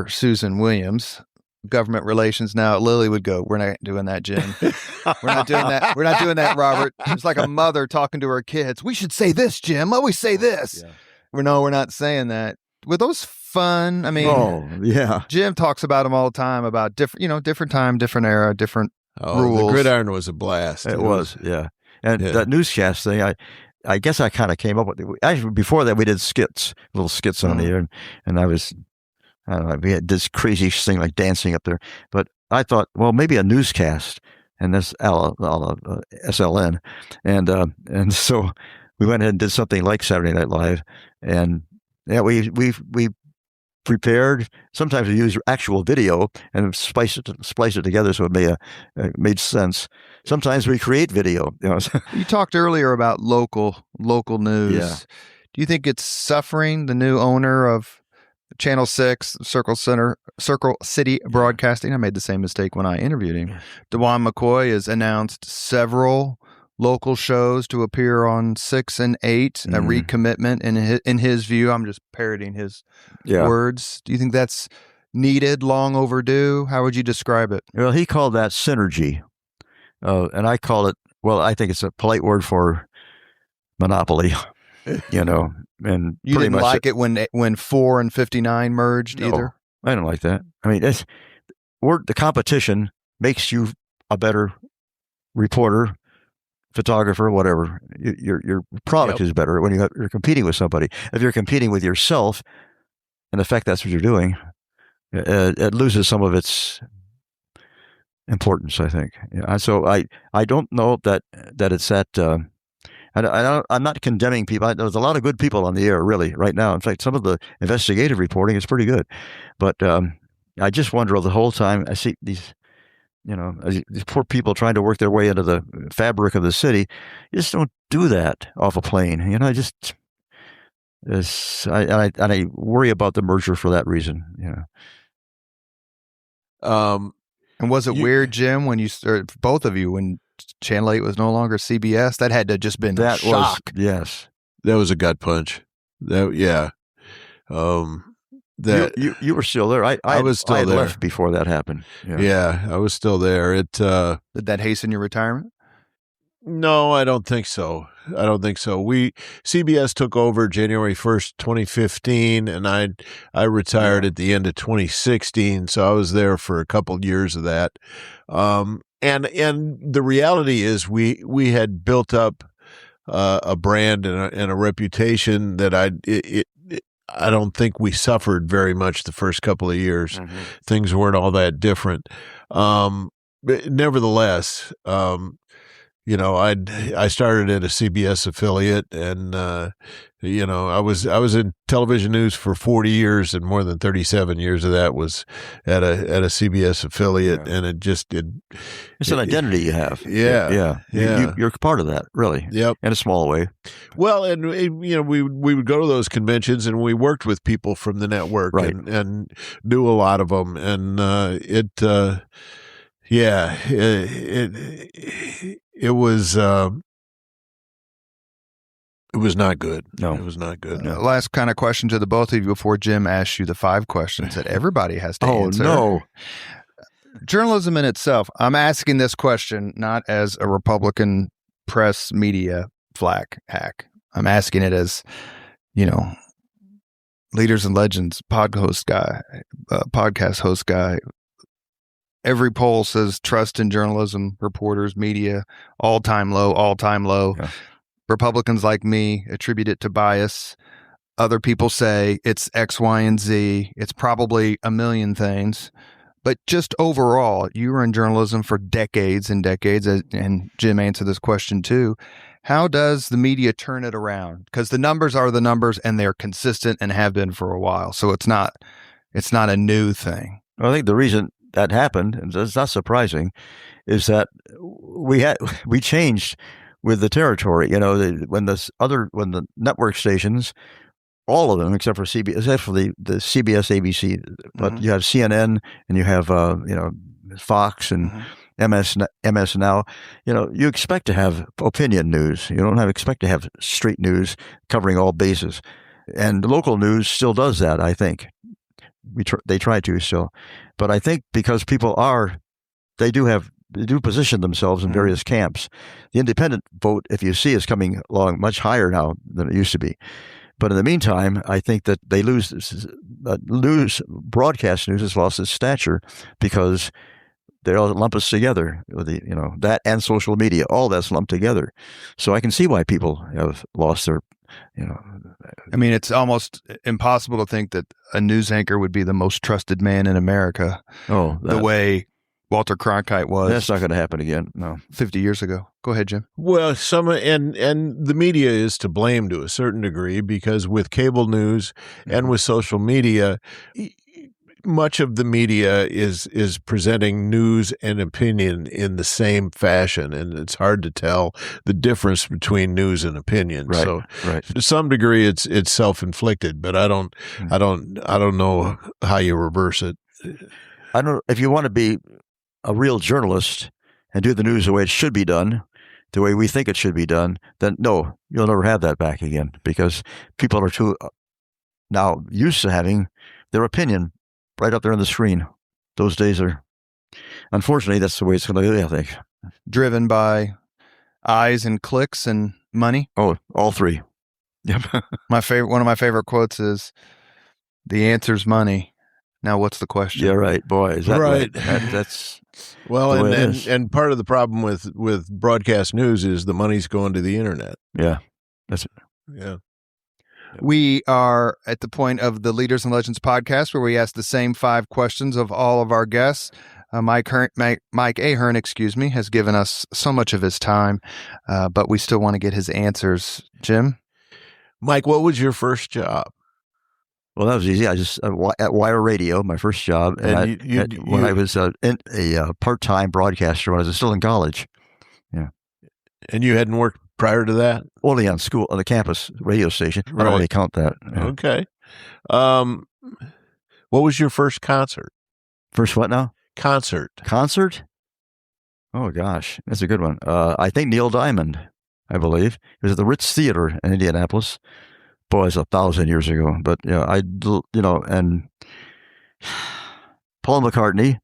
Susan Williams, government relations now at Lilly, would go, "We're not doing that, Jim. We're not doing that. We're not doing that, Robert." It's like a mother talking to her kids. "We should say this, Jim. Always say this." Yeah. We're not saying that. Were those fun? I mean, Jim talks about them all the time, about different time, different era, different rules. The gridiron was a blast. It was, yeah. And that newscast thing, I guess I kind of came up with it. Actually, before that, we did little skits on the air, and I don't know, we had this crazy thing like dancing up there. But I thought, well, maybe a newscast, and that's SLN, and so we went ahead and did something like Saturday Night Live, and we prepared. Sometimes we use actual video and splice it together so it made sense. Sometimes we create video. You talked earlier about local news. Yeah. Do you think it's suffering? The new owner of Channel 6, Circle City Broadcasting. I made the same mistake when I interviewed him. DeJuan McCoy has announced several local shows to appear on 6 and 8, a recommitment in his view. I'm just parroting his words. Do you think that's needed, long overdue? How would you describe it? Well, he called that synergy. And I call it, I think it's a polite word for monopoly, And you didn't like it when 4 and 59 merged either? I don't like that. I mean, the competition makes you a better reporter, photographer, whatever. Your product is better when you're competing with somebody. If you're competing with yourself, in effect, that's what you're doing, it loses some of its importance, I think. So I don't know that it's that. I'm not condemning people. There's a lot of good people on the air, really, right now. In fact, some of the investigative reporting is pretty good. But I just wonder the whole time I see these poor people trying to work their way into the fabric of the city. You just don't do that off a plane. I worry about the merger for that reason. And was it weird, Jim, when you started, both of you, when Channel 8 was no longer CBS? That had to have just been a shock. Yes. That was a gut punch. that you were still there. I was still I had there. left before that happened. Yeah, I was still there. Did that hasten your retirement? No, I don't think so. CBS took over January 1st, 2015, and I retired at the end of 2016. So I was there for a couple of years of that. And the reality is we had built up a brand and a reputation that I don't think we suffered very much the first couple of years. Mm-hmm. Things weren't all that different. But nevertheless, I started at a CBS affiliate, and I was in television news for 40 years, and more than 37 years of that was at a CBS affiliate, and it's an identity you have. Yeah. You're part of that, really. Yep. In a small way. Well, and we would go to those conventions, and we worked with people from the network, right, and knew a lot of them, and it was not good. No, it was not good. No. Last kind of question to the both of you before Jim asks you the 5 questions that everybody has to answer. No. Journalism in itself. I'm asking this question not as a Republican press media flack hack. I'm asking it as, Leaders and Legends podcast host guy. Every poll says trust in journalism, reporters, media, all-time low. Yeah. Republicans like me attribute it to bias. Other people say it's X, Y, and Z. It's probably a million things. But just overall, you were in journalism for decades and decades, and Jim answered this question too. How does the media turn it around? Because the numbers are the numbers, and they're consistent and have been for a while. So it's not a new thing. Well, I think the reason that happened, and it's not surprising, is that we changed with the territory. When the network stations, all of them except for CBS, except for the CBS, ABC, but you have CNN and you have Fox and MS Now. You expect to have opinion news. You don't expect to have straight news covering all bases, and local news still does that. I think. They try to still, but I think because people they do position themselves in various camps. The independent vote, if you see, is coming along much higher now than it used to be. But in the meantime, I think that they broadcast news has lost its stature because they all lump us together with that and social media, all that's lumped together. So I can see why people have lost their. I mean, it's almost impossible to think that a news anchor would be the most trusted man in America. The way Walter Cronkite was. That's not going to happen again. No, 50 years ago. Go ahead, Jim. Well, and the media is to blame to a certain degree because with cable news and with social media, much of the media is presenting news and opinion in the same fashion, and it's hard to tell the difference between news and opinion. Right, so, right. To some degree, it's self-inflicted, but I don't know how you reverse it. I don't. If you want to be a real journalist and do the news the way it should be done, the way we think it should be done, then no, you'll never have that back again because people are too now used to having their opinion right up there on the screen. Those days are, unfortunately, that's the way it's going to be, I think. Driven by eyes and clicks and money? Oh, all three. Yep. One of my favorite quotes is, "The answer's money. Now what's the question?" Yeah, right. Boy, is that right? That's well, and part of the problem with broadcast news is the money's going to the internet. Yeah. Yeah. We are at the point of the Leaders and Legends podcast where we ask the same 5 questions of all of our guests. Mike Ahern, has given us so much of his time, but we still want to get his answers. Jim? Mike, what was your first job? Well, that was easy. I just at Wire Radio, my first job, and when I was a part-time broadcaster when I was still in college. Yeah. And you hadn't worked prior to that? Only on the campus radio station. Right. I don't really count that. Yeah. Okay. What was your first concert? First what now? Concert. Oh, gosh. That's a good one. I think Neil Diamond, I believe. It was at the Ritz Theater in Indianapolis. boy, it's 1,000 years ago. But and Paul McCartney,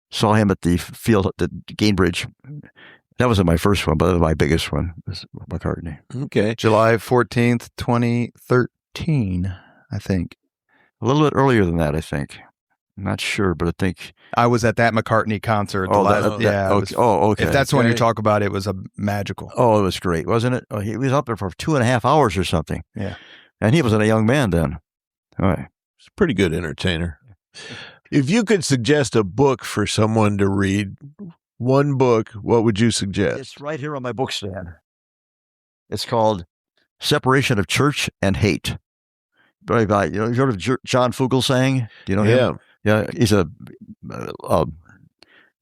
saw him at the field at the Gainbridge. That wasn't my first one, but that was my biggest one, was McCartney. Okay. July 14th, 2013, I think. A little bit earlier than that, I think. I'm not sure, but I think I was at that McCartney concert. Okay. If that's the one you talk about, it was a magical. Oh, it was great, wasn't it? Oh, he was up there for 2.5 hours or something. Yeah. And he wasn't a young man then. All right. He's a pretty good entertainer. If you could suggest a book for someone to read, one book, what would you suggest? It's right here on my book stand. It's called Separation of Church and Hate. By, you heard of John Fugelsang? Do you know him? Yeah, he's a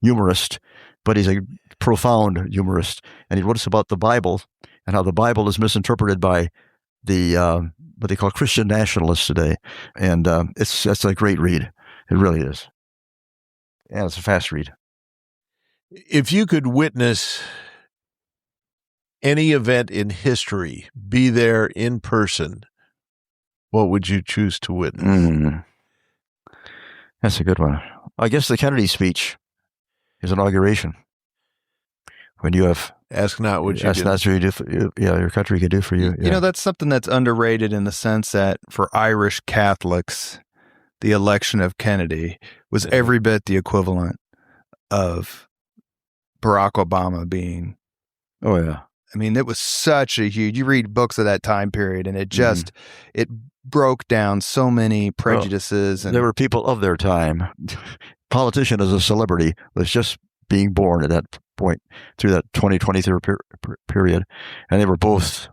humorist, but he's a profound humorist. And he wrote us about the Bible and how the Bible is misinterpreted by the what they call Christian nationalists today. And it's a great read. It really is. And it's a fast read. If you could witness any event in history, be there in person, what would you choose to witness? That's a good one. I guess the Kennedy speech, his inauguration. When you have ask not what you do for you. Yeah, your country could do for you. You know, that's something that's underrated in the sense that for Irish Catholics, the election of Kennedy was every bit the equivalent of Barack Obama being. Oh, yeah. I mean, it was such a huge, you read books of that time period and it just, it broke down so many prejudices. Well, and there were people of their time. Politician as a celebrity was just being born at that point through that 2023 period. And they were both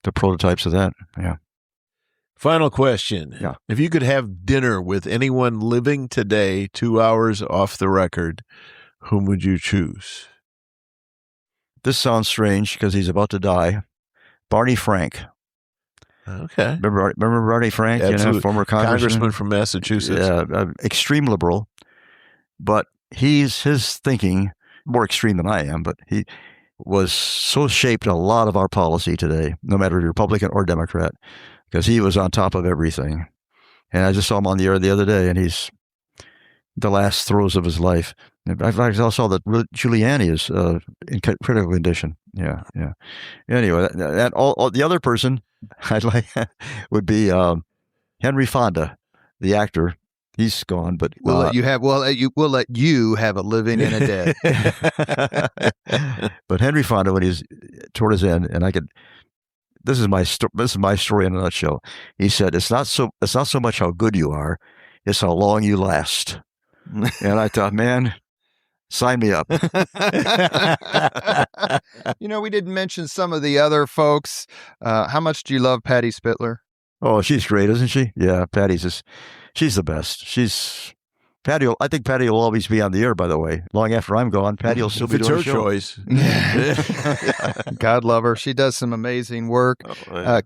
the prototypes of that. Yeah. Final question. Yeah. If you could have dinner with anyone living today, 2 hours off the record, whom would you choose? This sounds strange because he's about to die. Barney Frank. Okay. Remember Barney Frank? Absolutely. Former congressman from Massachusetts. Yeah, extreme liberal. But his thinking, more extreme than I am, but he was so shaped a lot of our policy today, no matter if you're Republican or Democrat, because he was on top of everything. And I just saw him on the air the other day, and he's the last throes of his life. In fact, I also saw that Giuliani is in critical condition. Yeah. Anyway, that all the other person I'd like would be Henry Fonda, the actor. He's gone, but we'll let you have a living and a dead. But Henry Fonda, when he's toward his end, and I could. This is my story in a nutshell. He said, "It's not so much how good you are, it's how long you last." And I thought, man, sign me up. We didn't mention some of the other folks. How much do you love Patty Spitler? Oh, she's great, isn't she? Yeah, she's the best. I think Patty will always be on the air, by the way. Long after I'm gone, Patty will still be doing the show. It's her choice. God love her. She does some amazing work.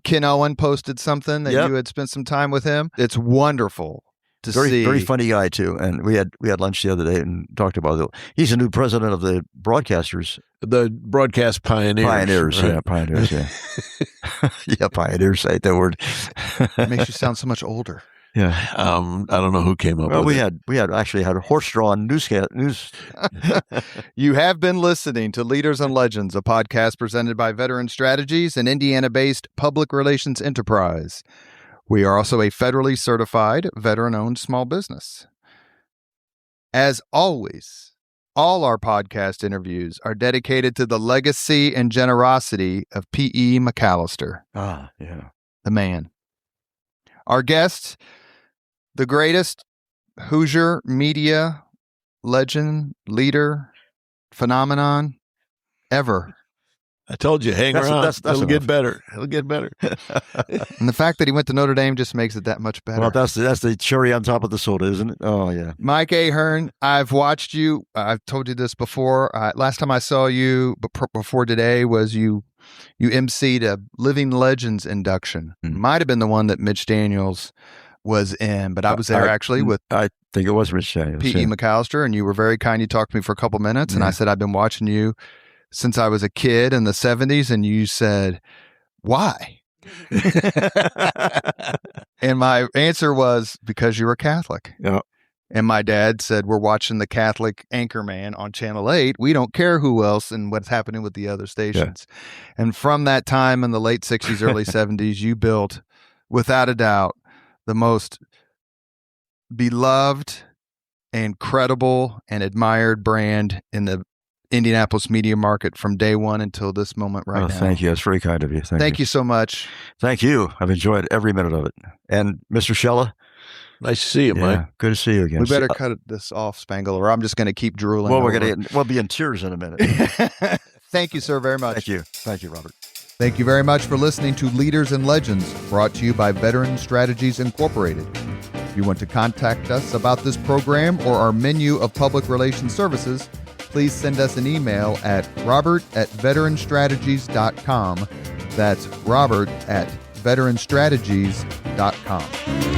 Ken Owen posted something that you had spent some time with him. It's wonderful to see. Very funny guy, too. And we had lunch the other day and talked about it. He's a new president of the broadcasters. The broadcast pioneers. Pioneers, right? Pioneers, yeah. Yeah, pioneers, I hate that word. It makes you sound so much older. Yeah. I don't know who came up with it. We had horse-drawn news. You have been listening to Leaders and Legends, a podcast presented by Veteran Strategies, an Indiana-based public relations enterprise. We are also a federally certified, veteran-owned small business. As always, all our podcast interviews are dedicated to the legacy and generosity of P.E. McAllister. Ah, yeah. The man. Our guest, the greatest Hoosier media legend, leader, phenomenon ever. I told you, hang around. It'll get better. And the fact that he went to Notre Dame just makes it that much better. Well, that's the cherry on top of the soda, isn't it? Oh, yeah. Mike Ahern, I've watched you. I've told you this before. Last time I saw you before today was you emceed a Living Legends induction. Might have been the one that Mitch Daniels was in, but I was there actually with I think it was Mitch Daniels. P.E. McAllister, and you were very kind. You talked to me for a couple minutes, and I said, I've been watching you since I was a kid in the 70s, and you said, why? And my answer was, because you were Catholic. Yeah. And my dad said, we're watching the Catholic Anchorman on Channel 8. We don't care who else and what's happening with the other stations. Yeah. And from that time in the late 60s, early 70s, you built, without a doubt, the most beloved and credible and admired brand in the Indianapolis media market from day one until this moment now. Thank you. That's very kind of you. Thank you so much. Thank you. I've enjoyed every minute of it. And Mr. Shella, nice to see you, Mike. Good to see you again. We better cut this off, Spangle, or I'm just going to keep drooling. Well, we'll be in tears in a minute. Thank you, sir, very much. Thank you, Robert. Thank you very much for listening to Leaders and Legends, brought to you by Veteran Strategies Incorporated. If you want to contact us about this program or our menu of public relations services, please send us an email at robert@veteranstrategies.com. That's robert@veteranstrategies.com.